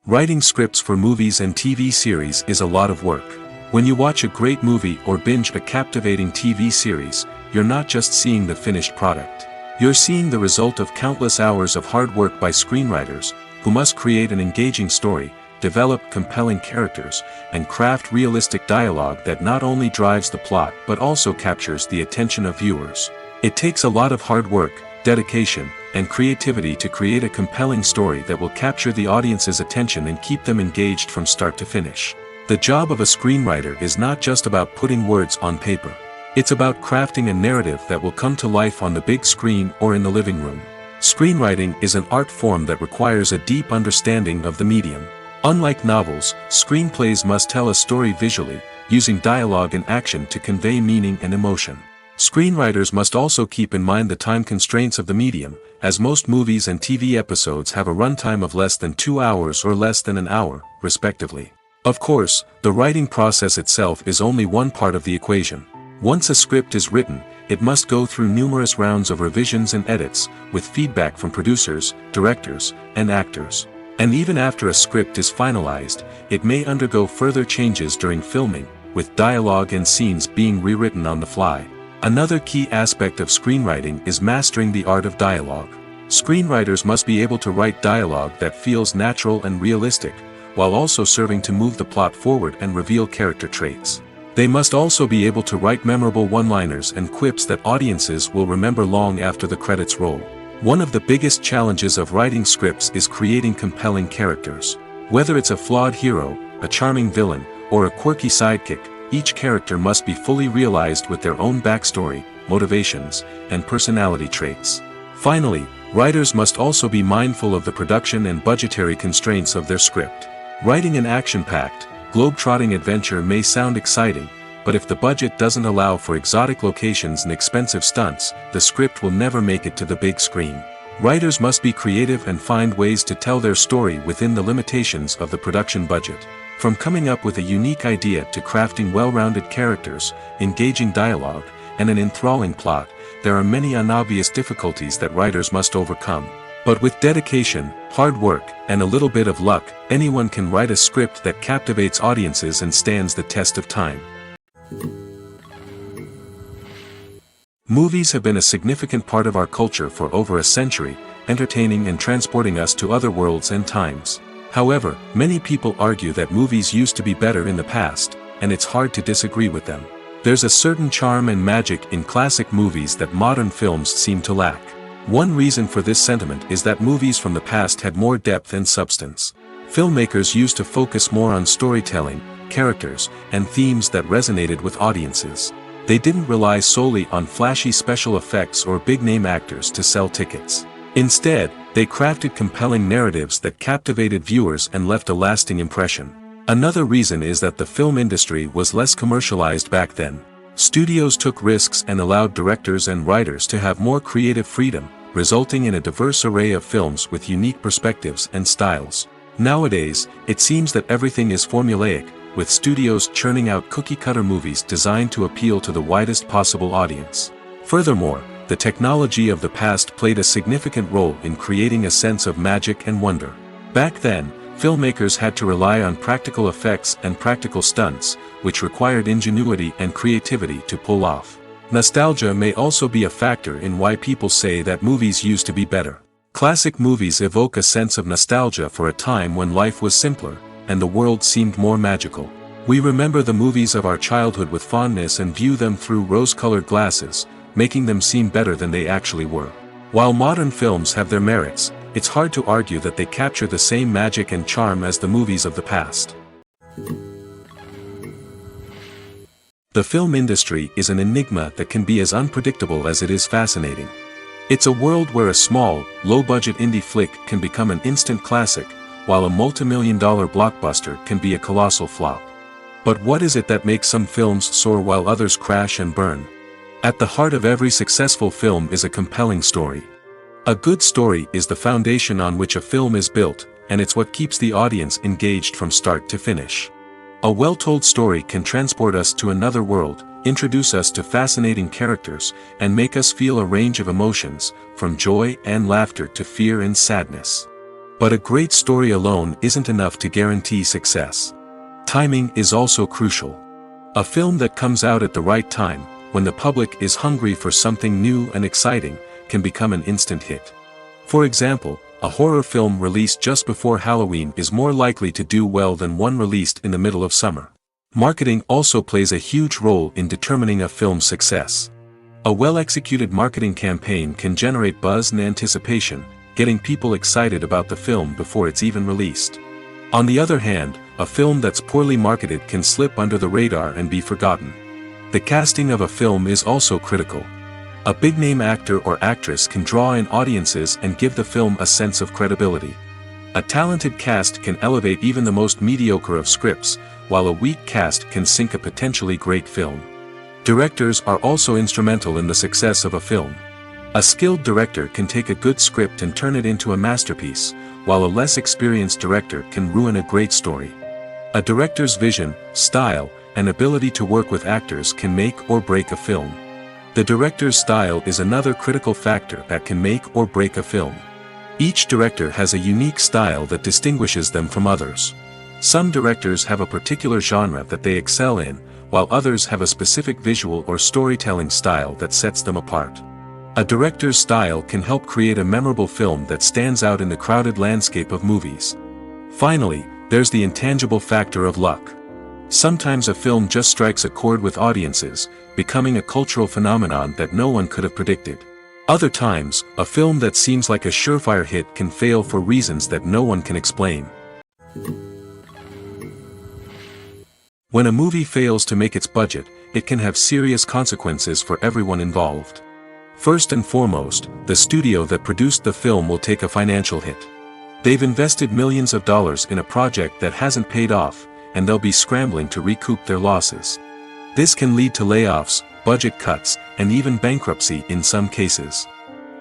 Writing scripts for movies and TV series is a lot of work. When you watch a great movie or binge a captivating TV series, you're not just seeing the finished product. You're seeing the result of countless hours of hard work by screenwriters, who must create an engaging story, develop compelling characters, and craft realistic dialogue that not only drives the plot but also captures the attention of viewers. It takes a lot of hard work, dedication, and creativity to create a compelling story that will capture the audience's attention and keep them engaged from start to finish. The job of a screenwriter is not just about putting words on paper. It's about crafting a narrative that will come to life on the big screen or in the living room. Screenwriting is an art form that requires a deep understanding of the medium. Unlike novels, screenplays must tell a story visually, using dialogue and action to convey meaning and emotion. Screenwriters must also keep in mind the time constraints of the medium, as most movies and TV episodes have a runtime of less than 2 hours or less than an hour, respectively. Of course, the writing process itself is only one part of the equation. Once a script is written, it must go through numerous rounds of revisions and edits, with feedback from producers, directors, and actors. And even after a script is finalized, it may undergo further changes during filming, with dialogue and scenes being rewritten on the fly. Another key aspect of screenwriting is mastering the art of dialogue. Screenwriters must be able to write dialogue that feels natural and realistic, while also serving to move the plot forward and reveal character traits. They must also be able to write memorable one-liners and quips that audiences will remember long after the credits roll. One of the biggest challenges of writing scripts is creating compelling characters. Whether it's a flawed hero, a charming villain, or a quirky sidekick, each character must be fully realized with their own backstory, motivations, and personality traits. Finally, writers must also be mindful of the production and budgetary constraints of their script. Writing an action-packed, globe-trotting adventure may sound exciting, but if the budget doesn't allow for exotic locations and expensive stunts, the script will never make it to the big screen. Writers must be creative and find ways to tell their story within the limitations of the production budget. From coming up with a unique idea to crafting well-rounded characters, engaging dialogue, and an enthralling plot, there are many unobvious difficulties that writers must overcome. But with dedication, hard work, and a little bit of luck, anyone can write a script that captivates audiences and stands the test of time. Movies have been a significant part of our culture for over a century, entertaining and transporting us to other worlds and times. However, many people argue that movies used to be better in the past, and it's hard to disagree with them. There's a certain charm and magic in classic movies that modern films seem to lack. One reason for this sentiment is that movies from the past had more depth and substance. Filmmakers used to focus more on storytelling, characters, and themes that resonated with audiences. They didn't rely solely on flashy special effects or big-name actors to sell tickets. Instead, they crafted compelling narratives that captivated viewers and left a lasting impression. Another reason is that the film industry was less commercialized back then. Studios took risks and allowed directors and writers to have more creative freedom, resulting in a diverse array of films with unique perspectives and styles. Nowadays, it seems that everything is formulaic, with studios churning out cookie-cutter movies designed to appeal to the widest possible audience. Furthermore, the technology of the past played a significant role in creating a sense of magic and wonder. Back then, filmmakers had to rely on practical effects and practical stunts, which required ingenuity and creativity to pull off. Nostalgia may also be a factor in why people say that movies used to be better. Classic movies evoke a sense of nostalgia for a time when life was simpler, and the world seemed more magical. We remember the movies of our childhood with fondness and view them through rose-colored glasses, making them seem better than they actually were. While modern films have their merits, it's hard to argue that they capture the same magic and charm as the movies of the past. The film industry is an enigma that can be as unpredictable as it is fascinating. It's a world where a small, low-budget indie flick can become an instant classic, while a multi-million-dollar blockbuster can be a colossal flop. But what is it that makes some films soar while others crash and burn? At the heart of every successful film is a compelling story. A good story is the foundation on which a film is built, and it's what keeps the audience engaged from start to finish. A well-told story can transport us to another world, introduce us to fascinating characters, and make us feel a range of emotions, from joy and laughter to fear and sadness. But a great story alone isn't enough to guarantee success. Timing is also crucial. A film that comes out at the right time, when the public is hungry for something new and exciting, can become an instant hit. For example, a horror film released just before Halloween is more likely to do well than one released in the middle of summer. Marketing also plays a huge role in determining a film's success. A well-executed marketing campaign can generate buzz and anticipation, getting people excited about the film before it's even released. On the other hand, a film that's poorly marketed can slip under the radar and be forgotten. The casting of a film is also critical. A big-name actor or actress can draw in audiences and give the film a sense of credibility. A talented cast can elevate even the most mediocre of scripts, while a weak cast can sink a potentially great film. Directors are also instrumental in the success of a film. A skilled director can take a good script and turn it into a masterpiece, while a less experienced director can ruin a great story. A director's vision, style, and ability to work with actors can make or break a film. The director's style is another critical factor that can make or break a film. Each director has a unique style that distinguishes them from others. Some directors have a particular genre that they excel in, while others have a specific visual or storytelling style that sets them apart. A director's style can help create a memorable film that stands out in the crowded landscape of movies. Finally, there's the intangible factor of luck. Sometimes a film just strikes a chord with audiences, becoming a cultural phenomenon that no one could have predicted. Other times, a film that seems like a surefire hit can fail for reasons that no one can explain. When a movie fails to make its budget, it can have serious consequences for everyone involved. First and foremost, the studio that produced the film will take a financial hit. They've invested millions of dollars in a project that hasn't paid off, and they'll be scrambling to recoup their losses. This can lead to layoffs, budget cuts, and even bankruptcy in some cases.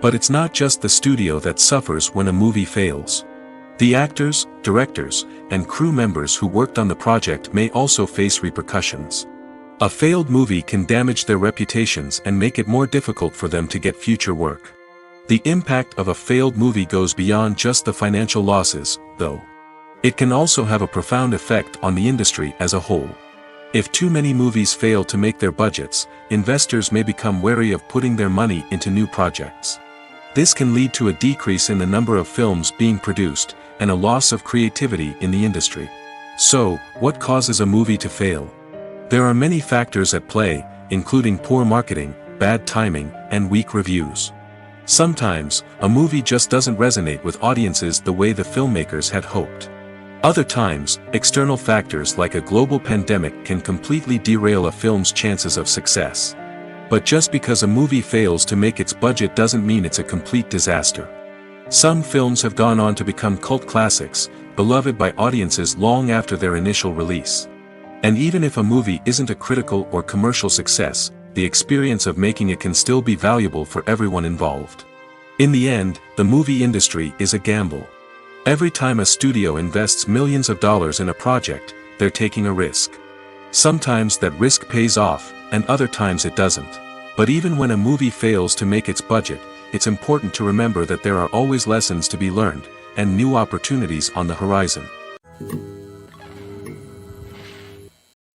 But it's not just the studio that suffers when a movie fails. The actors, directors, and crew members who worked on the project may also face repercussions. A failed movie can damage their reputations and make it more difficult for them to get future work. The impact of a failed movie goes beyond just the financial losses, though. It can also have a profound effect on the industry as a whole. If too many movies fail to make their budgets, investors may become wary of putting their money into new projects. This can lead to a decrease in the number of films being produced, and a loss of creativity in the industry. So, what causes a movie to fail? There are many factors at play, including poor marketing, bad timing, and weak reviews. Sometimes, a movie just doesn't resonate with audiences the way the filmmakers had hoped. Other times, external factors like a global pandemic can completely derail a film's chances of success. But just because a movie fails to make its budget doesn't mean it's a complete disaster. Some films have gone on to become cult classics, beloved by audiences long after their initial release. And even if a movie isn't a critical or commercial success, the experience of making it can still be valuable for everyone involved. In the end, the movie industry is a gamble. Every time a studio invests millions of dollars in a project, they're taking a risk. Sometimes that risk pays off, and other times it doesn't. But even when a movie fails to make its budget, it's important to remember that there are always lessons to be learned, and new opportunities on the horizon.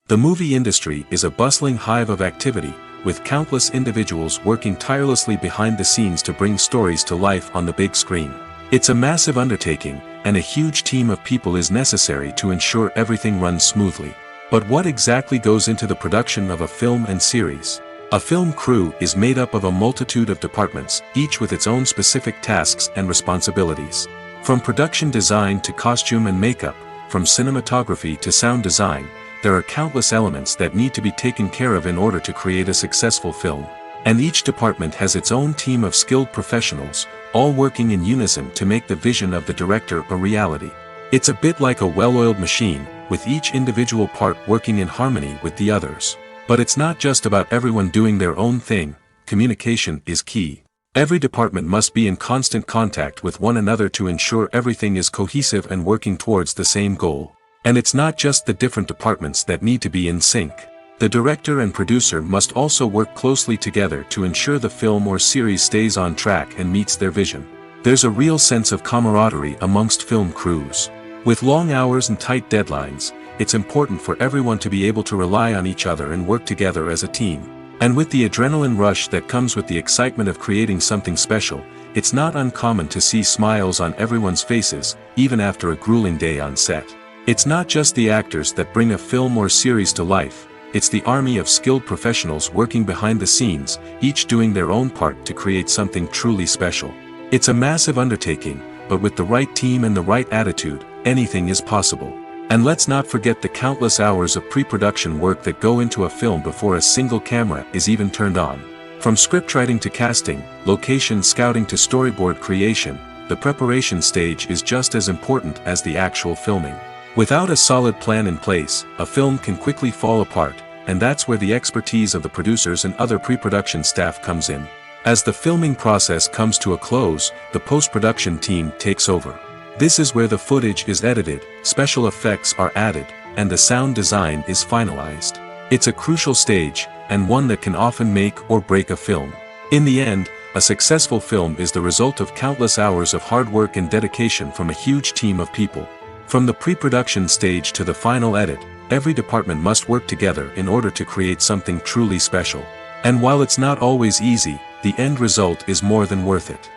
The movie industry is a bustling hive of activity, with countless individuals working tirelessly behind the scenes to bring stories to life on the big screen. It's a massive undertaking, and a huge team of people is necessary to ensure everything runs smoothly. But what exactly goes into the production of a film and series? A film crew is made up of a multitude of departments, each with its own specific tasks and responsibilities. From production design to costume and makeup, from cinematography to sound design, there are countless elements that need to be taken care of in order to create a successful film. And each department has its own team of skilled professionals, all working in unison to make the vision of the director a reality. It's a bit like a well-oiled machine, with each individual part working in harmony with the others. But it's not just about everyone doing their own thing. Communication is key. Every department must be in constant contact with one another to ensure everything is cohesive and working towards the same goal. And it's not just the different departments that need to be in sync. The director and producer must also work closely together to ensure the film or series stays on track and meets their vision. There's a real sense of camaraderie amongst film crews. With long hours and tight deadlines, it's important for everyone to be able to rely on each other and work together as a team. And with the adrenaline rush that comes with the excitement of creating something special, it's not uncommon to see smiles on everyone's faces, even after a grueling day on set. It's not just the actors that bring a film or series to life, it's the army of skilled professionals working behind the scenes, each doing their own part to create something truly special. It's a massive undertaking, but with the right team and the right attitude, anything is possible. And let's not forget the countless hours of pre-production work that go into a film before a single camera is even turned on. From scriptwriting to casting, location scouting to storyboard creation, the preparation stage is just as important as the actual filming. Without a solid plan in place, a film can quickly fall apart, and that's where the expertise of the producers and other pre-production staff comes in. As the filming process comes to a close, the post-production team takes over. This is where the footage is edited, special effects are added, and the sound design is finalized. It's a crucial stage, and one that can often make or break a film. In the end, a successful film is the result of countless hours of hard work and dedication from a huge team of people. From the pre-production stage to the final edit, every department must work together in order to create something truly special. And while it's not always easy, the end result is more than worth it.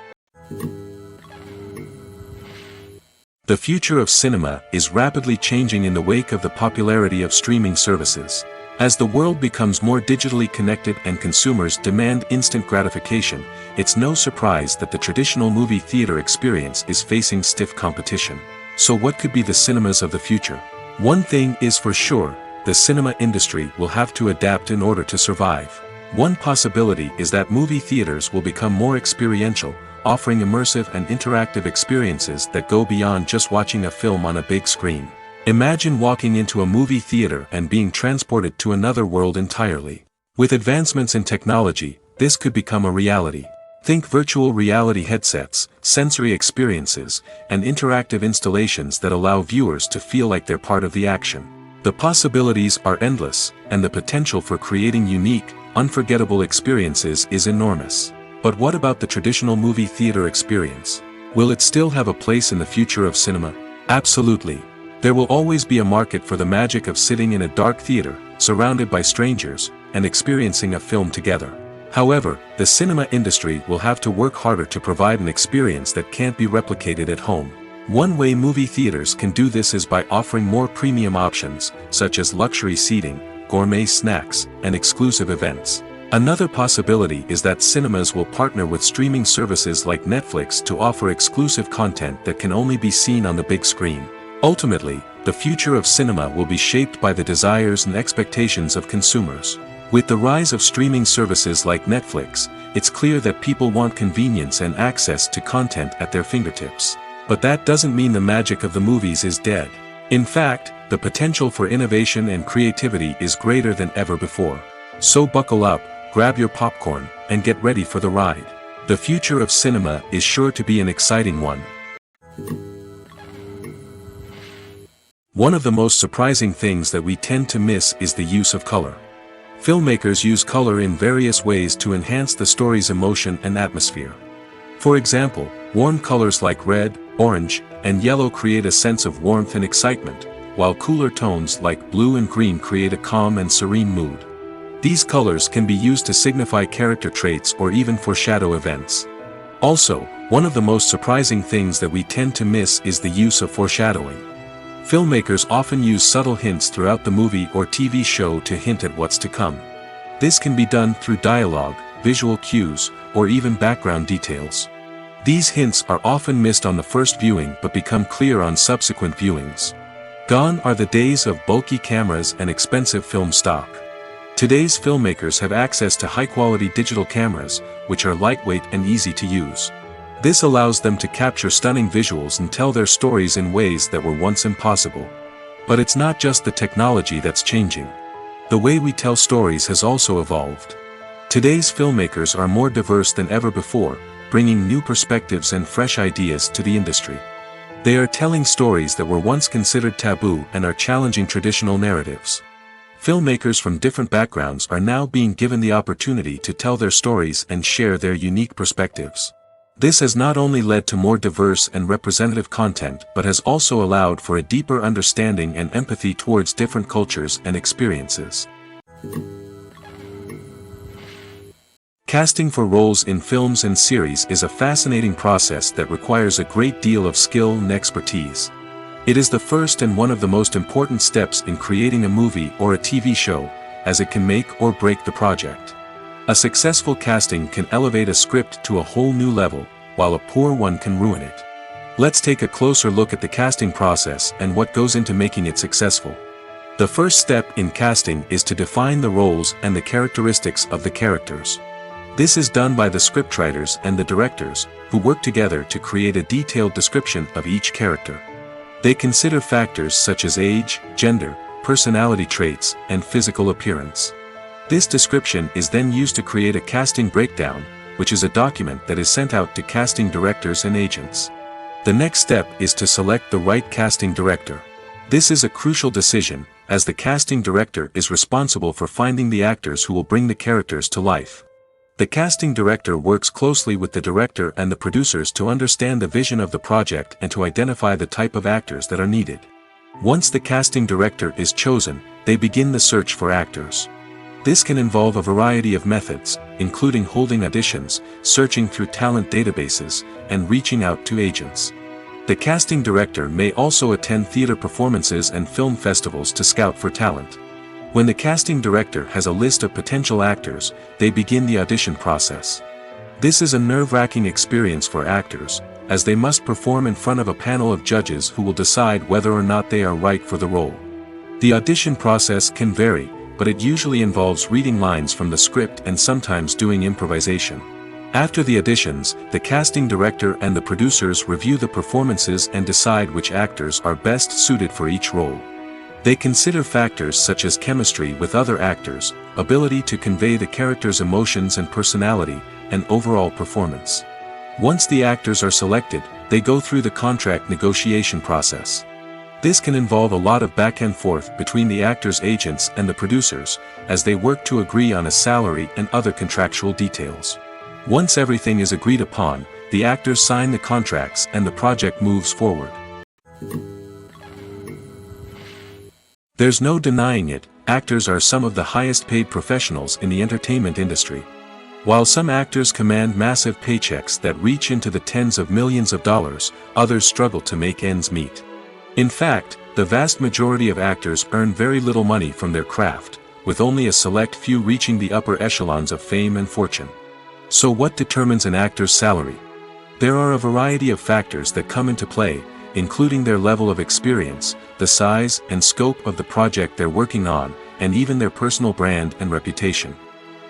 The future of cinema is rapidly changing in the wake of the popularity of streaming services. As the world becomes more digitally connected and consumers demand instant gratification, it's no surprise that the traditional movie theater experience is facing stiff competition. So what could be the cinemas of the future? One thing is for sure, the cinema industry will have to adapt in order to survive. One possibility is that movie theaters will become more experiential, offering immersive and interactive experiences that go beyond just watching a film on a big screen. Imagine walking into a movie theater and being transported to another world entirely. With advancements in technology, this could become a reality. Think virtual reality headsets, sensory experiences, and interactive installations that allow viewers to feel like they're part of the action. The possibilities are endless, and the potential for creating unique, unforgettable experiences is enormous. But what about the traditional movie theater experience? Will it still have a place in the future of cinema? Absolutely. There will always be a market for the magic of sitting in a dark theater, surrounded by strangers, and experiencing a film together. However, the cinema industry will have to work harder to provide an experience that can't be replicated at home. One way movie theaters can do this is by offering more premium options, such as luxury seating, gourmet snacks, and exclusive events. Another possibility is that cinemas will partner with streaming services like Netflix to offer exclusive content that can only be seen on the big screen. Ultimately, the future of cinema will be shaped by the desires and expectations of consumers. With the rise of streaming services like Netflix, it's clear that people want convenience and access to content at their fingertips. But that doesn't mean the magic of the movies is dead. In fact, the potential for innovation and creativity is greater than ever before. So buckle up, grab your popcorn, and get ready for the ride. The future of cinema is sure to be an exciting one. One of the most surprising things that we tend to miss is the use of color. Filmmakers use color in various ways to enhance the story's emotion and atmosphere. For example, warm colors like red, orange, and yellow create a sense of warmth and excitement, while cooler tones like blue and green create a calm and serene mood. These colors can be used to signify character traits or even foreshadow events. Also, one of the most surprising things that we tend to miss is the use of foreshadowing. Filmmakers often use subtle hints throughout the movie or TV show to hint at what's to come. This can be done through dialogue, visual cues, or even background details. These hints are often missed on the first viewing but become clear on subsequent viewings. Gone are the days of bulky cameras and expensive film stock. Today's filmmakers have access to high-quality digital cameras, which are lightweight and easy to use. This allows them to capture stunning visuals and tell their stories in ways that were once impossible. But it's not just the technology that's changing. The way we tell stories has also evolved. Today's filmmakers are more diverse than ever before, bringing new perspectives and fresh ideas to the industry. They are telling stories that were once considered taboo and are challenging traditional narratives. Filmmakers from different backgrounds are now being given the opportunity to tell their stories and share their unique perspectives. This has not only led to more diverse and representative content but has also allowed for a deeper understanding and empathy towards different cultures and experiences. Casting for roles in films and series is a fascinating process that requires a great deal of skill and expertise. It is the first and one of the most important steps in creating a movie or a TV show, as it can make or break the project. A successful casting can elevate a script to a whole new level, while a poor one can ruin it. Let's take a closer look at the casting process and what goes into making it successful. The first step in casting is to define the roles and the characteristics of the characters. This is done by the scriptwriters and the directors, who work together to create a detailed description of each character. They consider factors such as age, gender, personality traits, and physical appearance. This description is then used to create a casting breakdown, which is a document that is sent out to casting directors and agents. The next step is to select the right casting director. This is a crucial decision, as the casting director is responsible for finding the actors who will bring the characters to life. The casting director works closely with the director and the producers to understand the vision of the project and to identify the type of actors that are needed. Once the casting director is chosen, they begin the search for actors. This can involve a variety of methods, including holding auditions, searching through talent databases, and reaching out to agents. The casting director may also attend theater performances and film festivals to scout for talent. When the casting director has a list of potential actors, they begin the audition process. This is a nerve-wracking experience for actors, as they must perform in front of a panel of judges who will decide whether or not they are right for the role. The audition process can vary, but it usually involves reading lines from the script and sometimes doing improvisation. After the auditions, the casting director and the producers review the performances and decide which actors are best suited for each role. They consider factors such as chemistry with other actors, ability to convey the character's emotions and personality, and overall performance. Once the actors are selected, they go through the contract negotiation process. This can involve a lot of back and forth between the actors' agents and the producers, as they work to agree on a salary and other contractual details. Once everything is agreed upon, the actors sign the contracts and the project moves forward. There's no denying it, actors are some of the highest paid professionals in the entertainment industry. While some actors command massive paychecks that reach into the tens of millions of dollars, others struggle to make ends meet. In fact, the vast majority of actors earn very little money from their craft, with only a select few reaching the upper echelons of fame and fortune. So what determines an actor's salary? There are a variety of factors that come into play, including their level of experience, the size and scope of the project they're working on, and even their personal brand and reputation.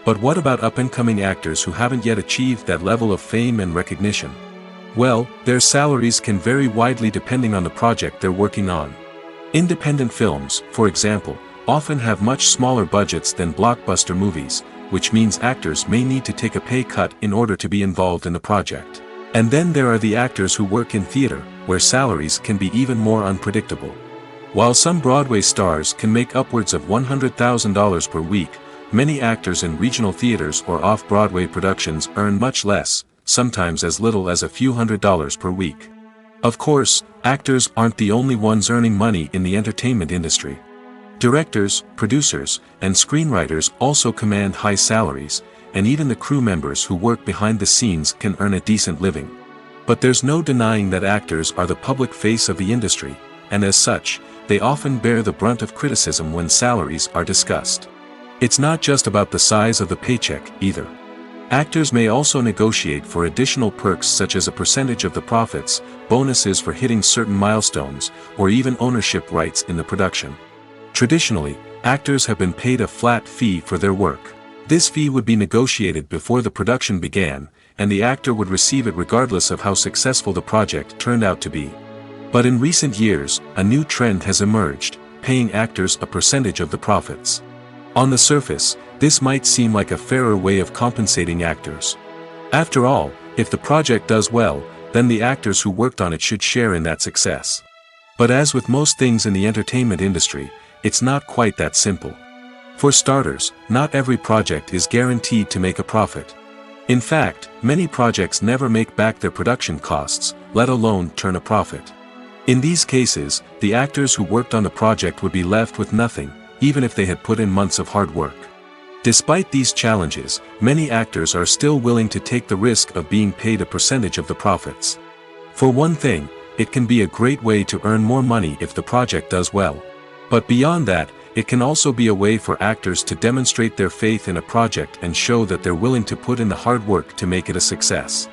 But what about up-and-coming actors who haven't yet achieved that level of fame and recognition? Well, their salaries can vary widely depending on the project they're working on. Independent films, for example, often have much smaller budgets than blockbuster movies, which means actors may need to take a pay cut in order to be involved in the project. And then there are the actors who work in theater, where salaries can be even more unpredictable. While some Broadway stars can make upwards of $100,000 per week, many actors in regional theaters or off-Broadway productions earn much less, sometimes as little as a few $100s per week. Of course, actors aren't the only ones earning money in the entertainment industry. Directors, producers, and screenwriters also command high salaries, and even the crew members who work behind the scenes can earn a decent living. But there's no denying that actors are the public face of the industry, and as such, they often bear the brunt of criticism when salaries are discussed. It's not just about the size of the paycheck, either. Actors may also negotiate for additional perks such as a percentage of the profits, bonuses for hitting certain milestones, or even ownership rights in the production. Traditionally, actors have been paid a flat fee for their work. This fee would be negotiated before the production began, and the actor would receive it regardless of how successful the project turned out to be. But in recent years, a new trend has emerged, paying actors a percentage of the profits. On the surface, this might seem like a fairer way of compensating actors. After all, if the project does well, then the actors who worked on it should share in that success. But as with most things in the entertainment industry, it's not quite that simple. For starters, not every project is guaranteed to make a profit. In fact, many projects never make back their production costs, let alone turn a profit. In these cases, the actors who worked on the project would be left with nothing, even if they had put in months of hard work. Despite these challenges, many actors are still willing to take the risk of being paid a percentage of the profits. For one thing, it can be a great way to earn more money if the project does well. But beyond that, it can also be a way for actors to demonstrate their faith in a project and show that they're willing to put in the hard work to make it a success.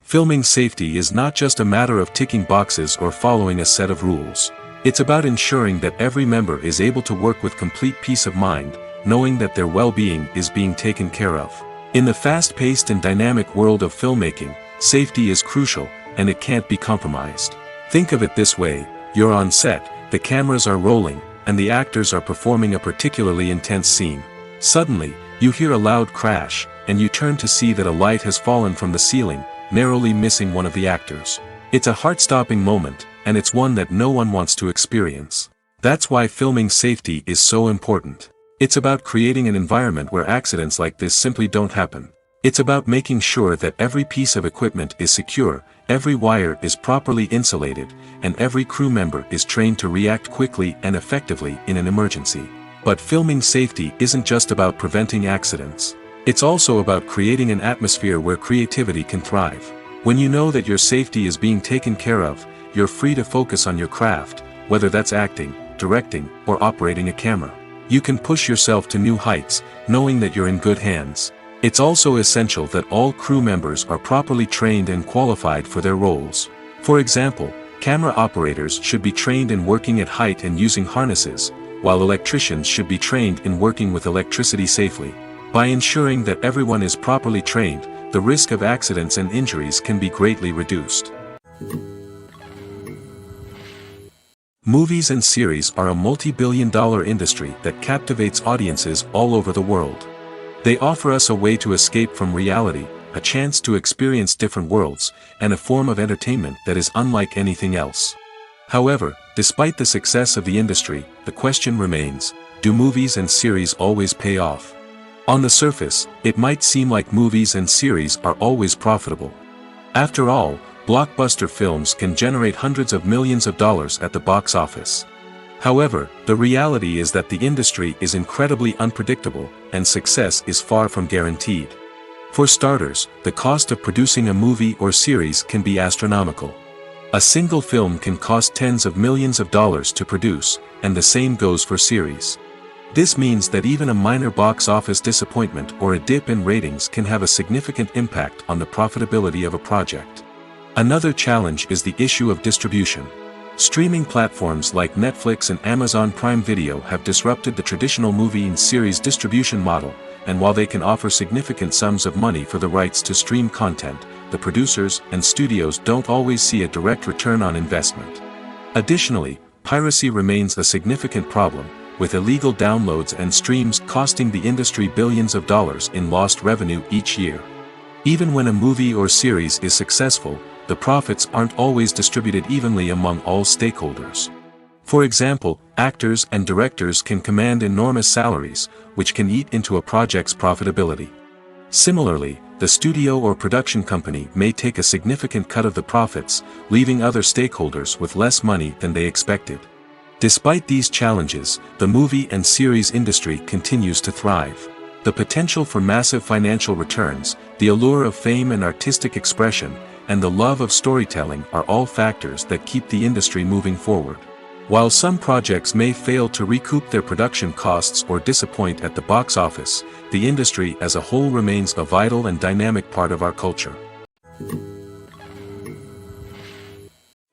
Filming safety is not just a matter of ticking boxes or following a set of rules. It's about ensuring that every member is able to work with complete peace of mind, knowing that their well-being is being taken care of. In the fast-paced and dynamic world of filmmaking, safety is crucial, and it can't be compromised. Think of it this way: you're on set, the cameras are rolling, and the actors are performing a particularly intense scene. Suddenly, you hear a loud crash, and you turn to see that a light has fallen from the ceiling, narrowly missing one of the actors. It's a heart-stopping moment, and it's one that no one wants to experience. That's why filming safety is so important. It's about creating an environment where accidents like this simply don't happen. It's about making sure that every piece of equipment is secure, every wire is properly insulated, and every crew member is trained to react quickly and effectively in an emergency. But filming safety isn't just about preventing accidents. It's also about creating an atmosphere where creativity can thrive. When you know that your safety is being taken care of, you're free to focus on your craft, whether that's acting, directing, or operating a camera. You can push yourself to new heights, knowing that you're in good hands. It's also essential that all crew members are properly trained and qualified for their roles. For example, camera operators should be trained in working at height and using harnesses, while electricians should be trained in working with electricity safely. By ensuring that everyone is properly trained, the risk of accidents and injuries can be greatly reduced. Movies and series are a multi-billion-dollar industry that captivates audiences all over the world. They offer us a way to escape from reality, a chance to experience different worlds, and a form of entertainment that is unlike anything else. However, despite the success of the industry, the question remains: do movies and series always pay off? On the surface, it might seem like movies and series are always profitable. After all, blockbuster films can generate hundreds of millions of dollars at the box office. However, the reality is that the industry is incredibly unpredictable, and success is far from guaranteed. For starters, the cost of producing a movie or series can be astronomical. A single film can cost tens of millions of dollars to produce, and the same goes for series. This means that even a minor box office disappointment or a dip in ratings can have a significant impact on the profitability of a project. Another challenge is the issue of distribution. Streaming platforms like Netflix and Amazon Prime Video have disrupted the traditional movie and series distribution model, and while they can offer significant sums of money for the rights to stream content, the producers and studios don't always see a direct return on investment. Additionally, piracy remains a significant problem, with illegal downloads and streams costing the industry billions of dollars in lost revenue each year. Even when a movie or series is successful, the profits aren't always distributed evenly among all stakeholders. For example, actors and directors can command enormous salaries, which can eat into a project's profitability. Similarly, the studio or production company may take a significant cut of the profits, leaving other stakeholders with less money than they expected. Despite these challenges, the movie and series industry continues to thrive. The potential for massive financial returns, the allure of fame and artistic expression, and the love of storytelling are all factors that keep the industry moving forward. While some projects may fail to recoup their production costs or disappoint at the box office, the industry as a whole remains a vital and dynamic part of our culture.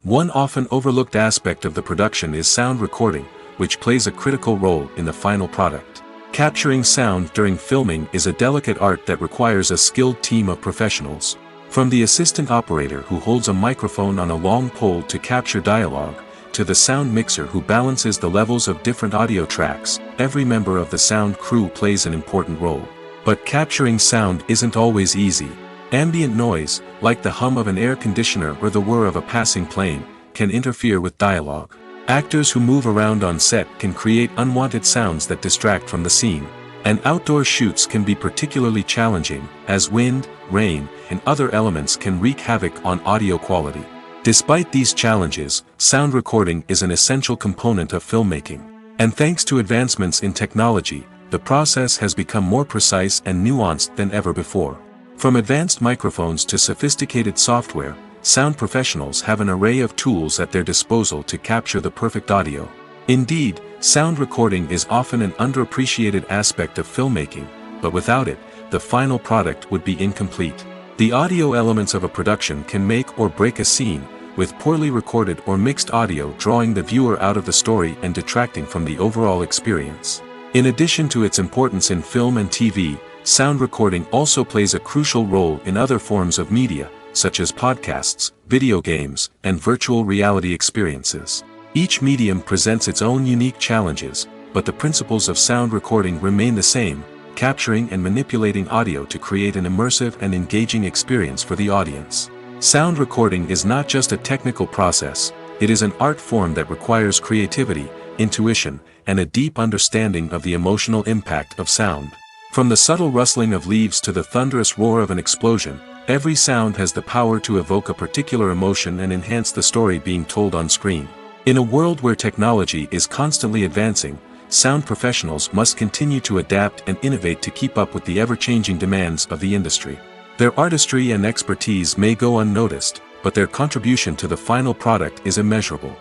One often overlooked aspect of the production is sound recording, which plays a critical role in the final product. Capturing sound during filming is a delicate art that requires a skilled team of professionals. From the assistant operator who holds a microphone on a long pole to capture dialogue, to the sound mixer who balances the levels of different audio tracks, every member of the sound crew plays an important role. But capturing sound isn't always easy. Ambient noise, like the hum of an air conditioner or the whir of a passing plane, can interfere with dialogue. Actors who move around on set can create unwanted sounds that distract from the scene. And outdoor shoots can be particularly challenging, as wind, rain, and other elements can wreak havoc on audio quality. Despite these challenges, sound recording is an essential component of filmmaking. And thanks to advancements in technology, the process has become more precise and nuanced than ever before. From advanced microphones to sophisticated software, sound professionals have an array of tools at their disposal to capture the perfect audio. Indeed, sound recording is often an underappreciated aspect of filmmaking, but without it, the final product would be incomplete. The audio elements of a production can make or break a scene, with poorly recorded or mixed audio drawing the viewer out of the story and detracting from the overall experience. In addition to its importance in film and TV, sound recording also plays a crucial role in other forms of media, such as podcasts, video games, and virtual reality experiences. Each medium presents its own unique challenges, but the principles of sound recording remain the same, capturing and manipulating audio to create an immersive and engaging experience for the audience. Sound recording is not just a technical process, it is an art form that requires creativity, intuition, and a deep understanding of the emotional impact of sound. From the subtle rustling of leaves to the thunderous roar of an explosion, every sound has the power to evoke a particular emotion and enhance the story being told on screen. In a world where technology is constantly advancing, sound professionals must continue to adapt and innovate to keep up with the ever-changing demands of the industry. Their artistry and expertise may go unnoticed, but their contribution to the final product is immeasurable.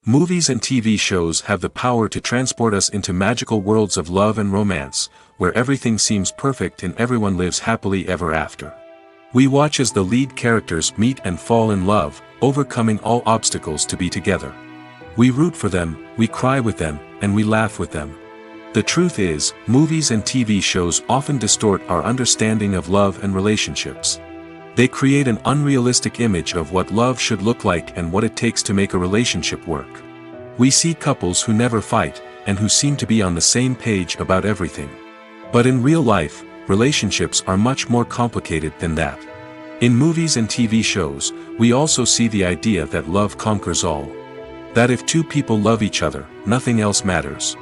Movies and TV shows have the power to transport us into magical worlds of love and romance, where everything seems perfect and everyone lives happily ever after. We watch as the lead characters meet and fall in love, overcoming all obstacles to be together. We root for them, we cry with them, and we laugh with them. The truth is, movies and TV shows often distort our understanding of love and relationships. They create an unrealistic image of what love should look like and what it takes to make a relationship work. We see couples who never fight, and who seem to be on the same page about everything. But in real life, relationships are much more complicated than that. In movies and TV shows, we also see the idea that love conquers all. That if two people love each other, nothing else matters.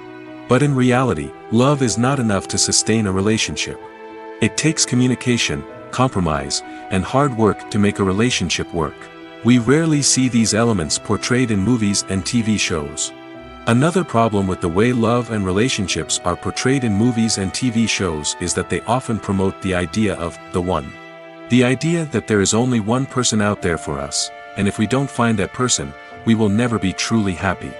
But in reality, love is not enough to sustain a relationship. It takes communication, compromise, and hard work to make a relationship work. We rarely see these elements portrayed in movies and TV shows. Another problem with the way love and relationships are portrayed in movies and TV shows is that they often promote the idea of the one. The idea that there is only one person out there for us, and if we don't find that person, we will never be truly happy.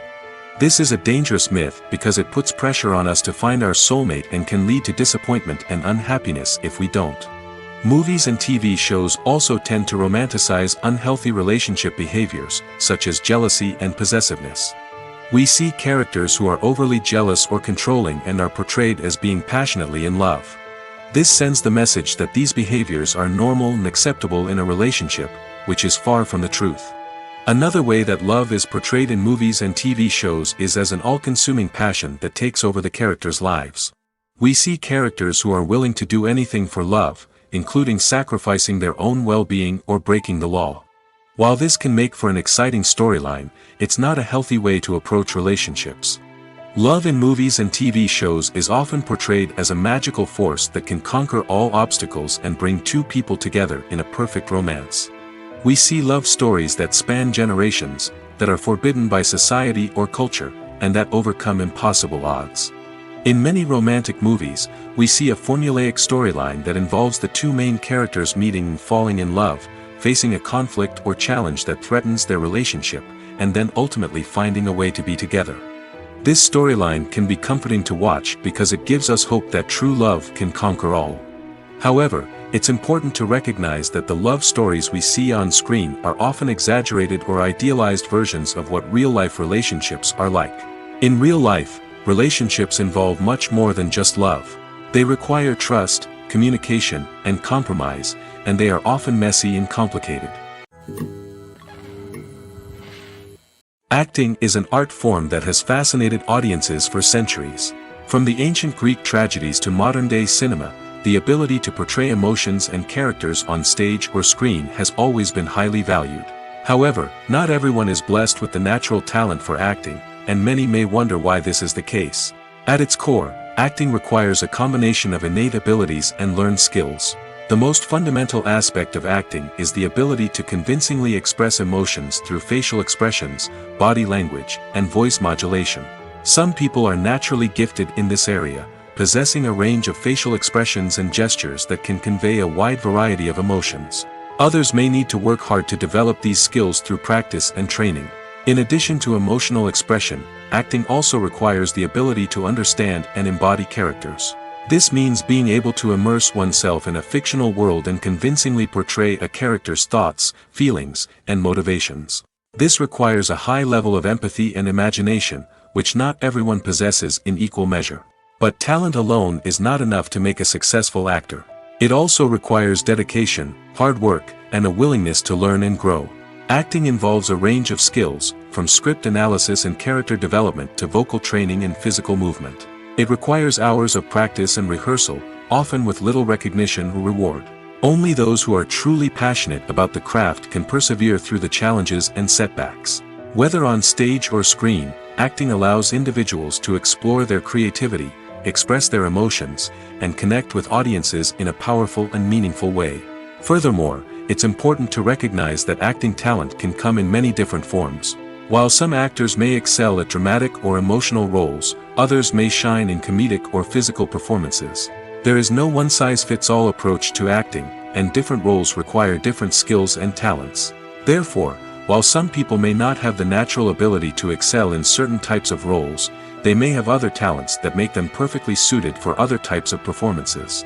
This is a dangerous myth because it puts pressure on us to find our soulmate and can lead to disappointment and unhappiness if we don't. Movies and TV shows also tend to romanticize unhealthy relationship behaviors, such as jealousy and possessiveness. We see characters who are overly jealous or controlling and are portrayed as being passionately in love. This sends the message that these behaviors are normal and acceptable in a relationship, which is far from the truth. Another way that love is portrayed in movies and TV shows is as an all-consuming passion that takes over the characters' lives. We see characters who are willing to do anything for love, including sacrificing their own well-being or breaking the law. While this can make for an exciting storyline, it's not a healthy way to approach relationships. Love in movies and TV shows is often portrayed as a magical force that can conquer all obstacles and bring two people together in a perfect romance. We see love stories that span generations, that are forbidden by society or culture, and that overcome impossible odds. In many romantic movies, we see a formulaic storyline that involves the two main characters meeting and falling in love, facing a conflict or challenge that threatens their relationship, and then ultimately finding a way to be together. This storyline can be comforting to watch because it gives us hope that true love can conquer all. However, it's important to recognize that the love stories we see on screen are often exaggerated or idealized versions of what real-life relationships are like. In real life, relationships involve much more than just love. They require trust, communication, and compromise, and they are often messy and complicated. Acting is an art form that has fascinated audiences for centuries. From the ancient Greek tragedies to modern-day cinema, the ability to portray emotions and characters on stage or screen has always been highly valued. However, not everyone is blessed with the natural talent for acting, and many may wonder why this is the case. At its core, acting requires a combination of innate abilities and learned skills. The most fundamental aspect of acting is the ability to convincingly express emotions through facial expressions, body language, and voice modulation. Some people are naturally gifted in this area, possessing a range of facial expressions and gestures that can convey a wide variety of emotions. Others may need to work hard to develop these skills through practice and training. In addition to emotional expression, acting also requires the ability to understand and embody characters. This means being able to immerse oneself in a fictional world and convincingly portray a character's thoughts, feelings, and motivations. This requires a high level of empathy and imagination, which not everyone possesses in equal measure. But talent alone is not enough to make a successful actor. It also requires dedication, hard work, and a willingness to learn and grow. Acting involves a range of skills, from script analysis and character development to vocal training and physical movement. It requires hours of practice and rehearsal, often with little recognition or reward. Only those who are truly passionate about the craft can persevere through the challenges and setbacks. Whether on stage or screen, acting allows individuals to explore their creativity, express their emotions, and connect with audiences in a powerful and meaningful way. Furthermore, it's important to recognize that acting talent can come in many different forms. While some actors may excel at dramatic or emotional roles, others may shine in comedic or physical performances. There is no one-size-fits-all approach to acting, and different roles require different skills and talents. Therefore, while some people may not have the natural ability to excel in certain types of roles, they may have other talents that make them perfectly suited for other types of performances.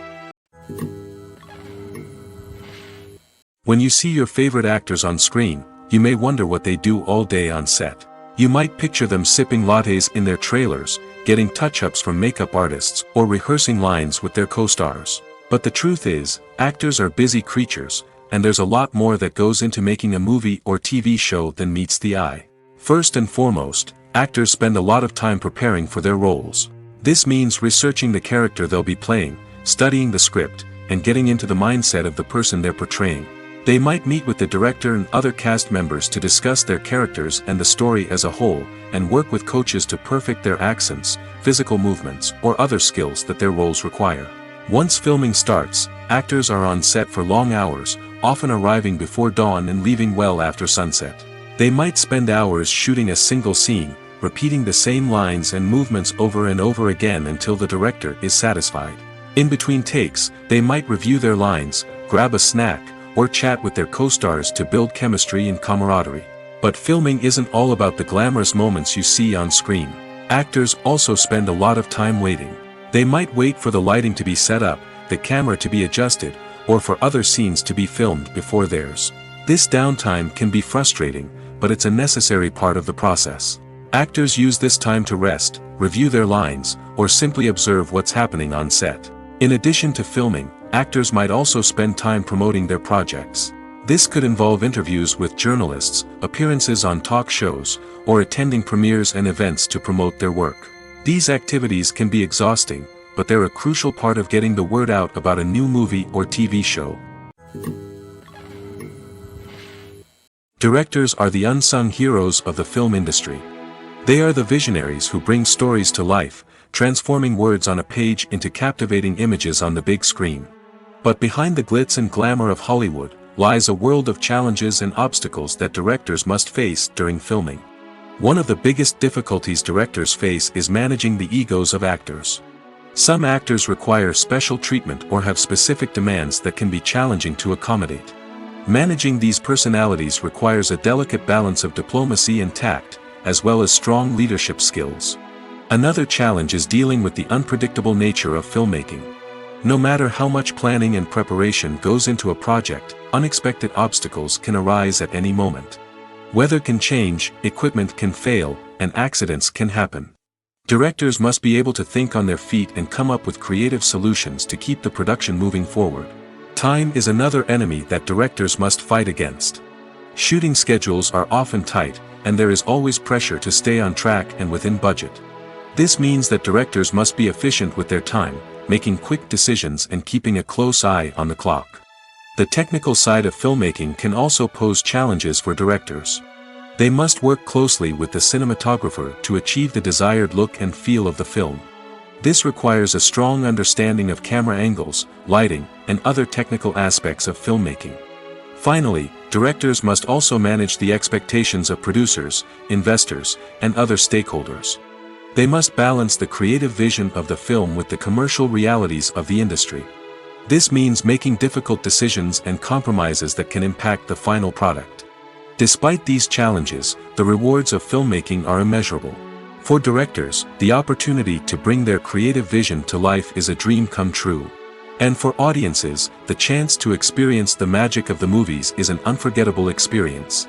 When you see your favorite actors on screen, you may wonder what they do all day on set. You might picture them sipping lattes in their trailers, getting touch-ups from makeup artists, or rehearsing lines with their co-stars. But the truth is, actors are busy creatures, and there's a lot more that goes into making a movie or TV show than meets the eye. First and foremost, actors spend a lot of time preparing for their roles. This means researching the character they'll be playing, studying the script, and getting into the mindset of the person they're portraying. They might meet with the director and other cast members to discuss their characters and the story as a whole, and work with coaches to perfect their accents, physical movements, or other skills that their roles require. Once filming starts, actors are on set for long hours, often arriving before dawn and leaving well after sunset. They might spend hours shooting a single scene, repeating the same lines and movements over and over again until the director is satisfied. In between takes, they might review their lines, grab a snack, or chat with their co-stars to build chemistry and camaraderie. But filming isn't all about the glamorous moments you see on screen. Actors also spend a lot of time waiting. They might wait for the lighting to be set up, the camera to be adjusted, or for other scenes to be filmed before theirs. This downtime can be frustrating, but it's a necessary part of the process. Actors use this time to rest, review their lines, or simply observe what's happening on set. In addition to filming, actors might also spend time promoting their projects. This could involve interviews with journalists, appearances on talk shows, or attending premieres and events to promote their work. These activities can be exhausting, but they're a crucial part of getting the word out about a new movie or TV show. Directors are the unsung heroes of the film industry. They are the visionaries who bring stories to life, transforming words on a page into captivating images on the big screen. But behind the glitz and glamour of Hollywood lies a world of challenges and obstacles that directors must face during filming. One of the biggest difficulties directors face is managing the egos of actors. Some actors require special treatment or have specific demands that can be challenging to accommodate. Managing these personalities requires a delicate balance of diplomacy and tact, as well as strong leadership skills. Another challenge is dealing with the unpredictable nature of filmmaking. No matter how much planning and preparation goes into a project, unexpected obstacles can arise at any moment. Weather can change, equipment can fail, and accidents can happen. Directors must be able to think on their feet and come up with creative solutions to keep the production moving forward. Time is another enemy that directors must fight against. Shooting schedules are often tight, and there is always pressure to stay on track and within budget. This means that directors must be efficient with their time, making quick decisions and keeping a close eye on the clock. The technical side of filmmaking can also pose challenges for directors. They must work closely with the cinematographer to achieve the desired look and feel of the film. This requires a strong understanding of camera angles, lighting, and other technical aspects of filmmaking. Finally, directors must also manage the expectations of producers, investors, and other stakeholders. They must balance the creative vision of the film with the commercial realities of the industry. This means making difficult decisions and compromises that can impact the final product. Despite these challenges, the rewards of filmmaking are immeasurable. For directors, the opportunity to bring their creative vision to life is a dream come true. And for audiences, the chance to experience the magic of the movies is an unforgettable experience.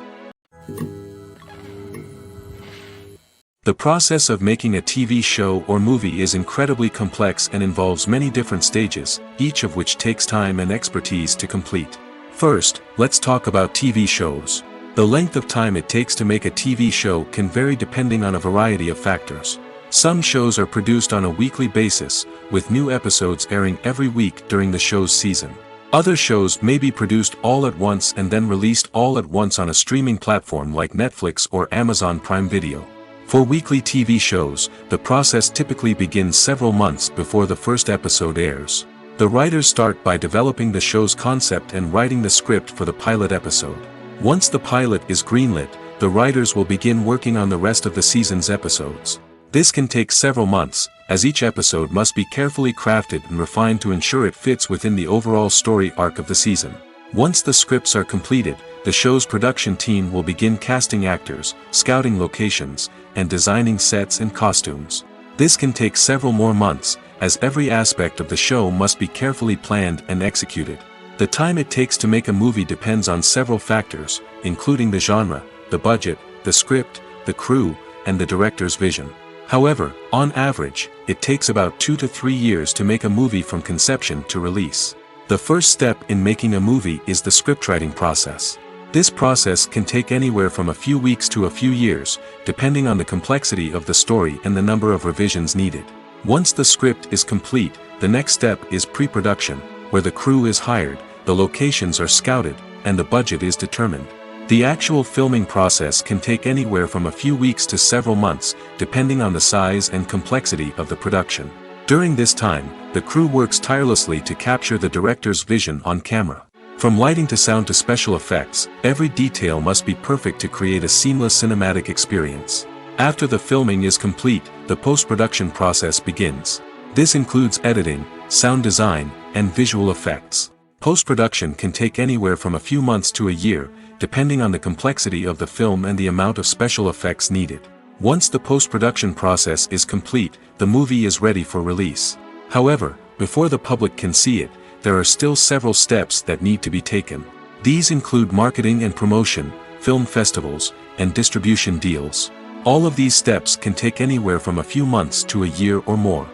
The process of making a TV show or movie is incredibly complex and involves many different stages, each of which takes time and expertise to complete. First, let's talk about TV shows. The length of time it takes to make a TV show can vary depending on a variety of factors. Some shows are produced on a weekly basis, with new episodes airing every week during the show's season. Other shows may be produced all at once and then released all at once on a streaming platform like Netflix or Amazon Prime Video. For weekly TV shows, the process typically begins several months before the first episode airs. The writers start by developing the show's concept and writing the script for the pilot episode. Once the pilot is greenlit, the writers will begin working on the rest of the season's episodes. This can take several months, as each episode must be carefully crafted and refined to ensure it fits within the overall story arc of the season. Once the scripts are completed, the show's production team will begin casting actors, scouting locations, and designing sets and costumes. This can take several more months, as every aspect of the show must be carefully planned and executed. The time it takes to make a movie depends on several factors, including the genre, the budget, the script, the crew, and the director's vision. However, on average, it takes about 2 to 3 years to make a movie from conception to release. The first step in making a movie is the scriptwriting process. This process can take anywhere from a few weeks to a few years, depending on the complexity of the story and the number of revisions needed. Once the script is complete, the next step is pre-production, where the crew is hired, the locations are scouted, and the budget is determined. The actual filming process can take anywhere from a few weeks to several months, depending on the size and complexity of the production. During this time, the crew works tirelessly to capture the director's vision on camera. From lighting to sound to special effects, every detail must be perfect to create a seamless cinematic experience. After the filming is complete, the post-production process begins. This includes editing, sound design, and visual effects. Post-production can take anywhere from a few months to a year, depending on the complexity of the film and the amount of special effects needed. Once the post-production process is complete, the movie is ready for release. However, before the public can see it, there are still several steps that need to be taken. These include marketing and promotion, film festivals, and distribution deals. All of these steps can take anywhere from a few months to a year or more.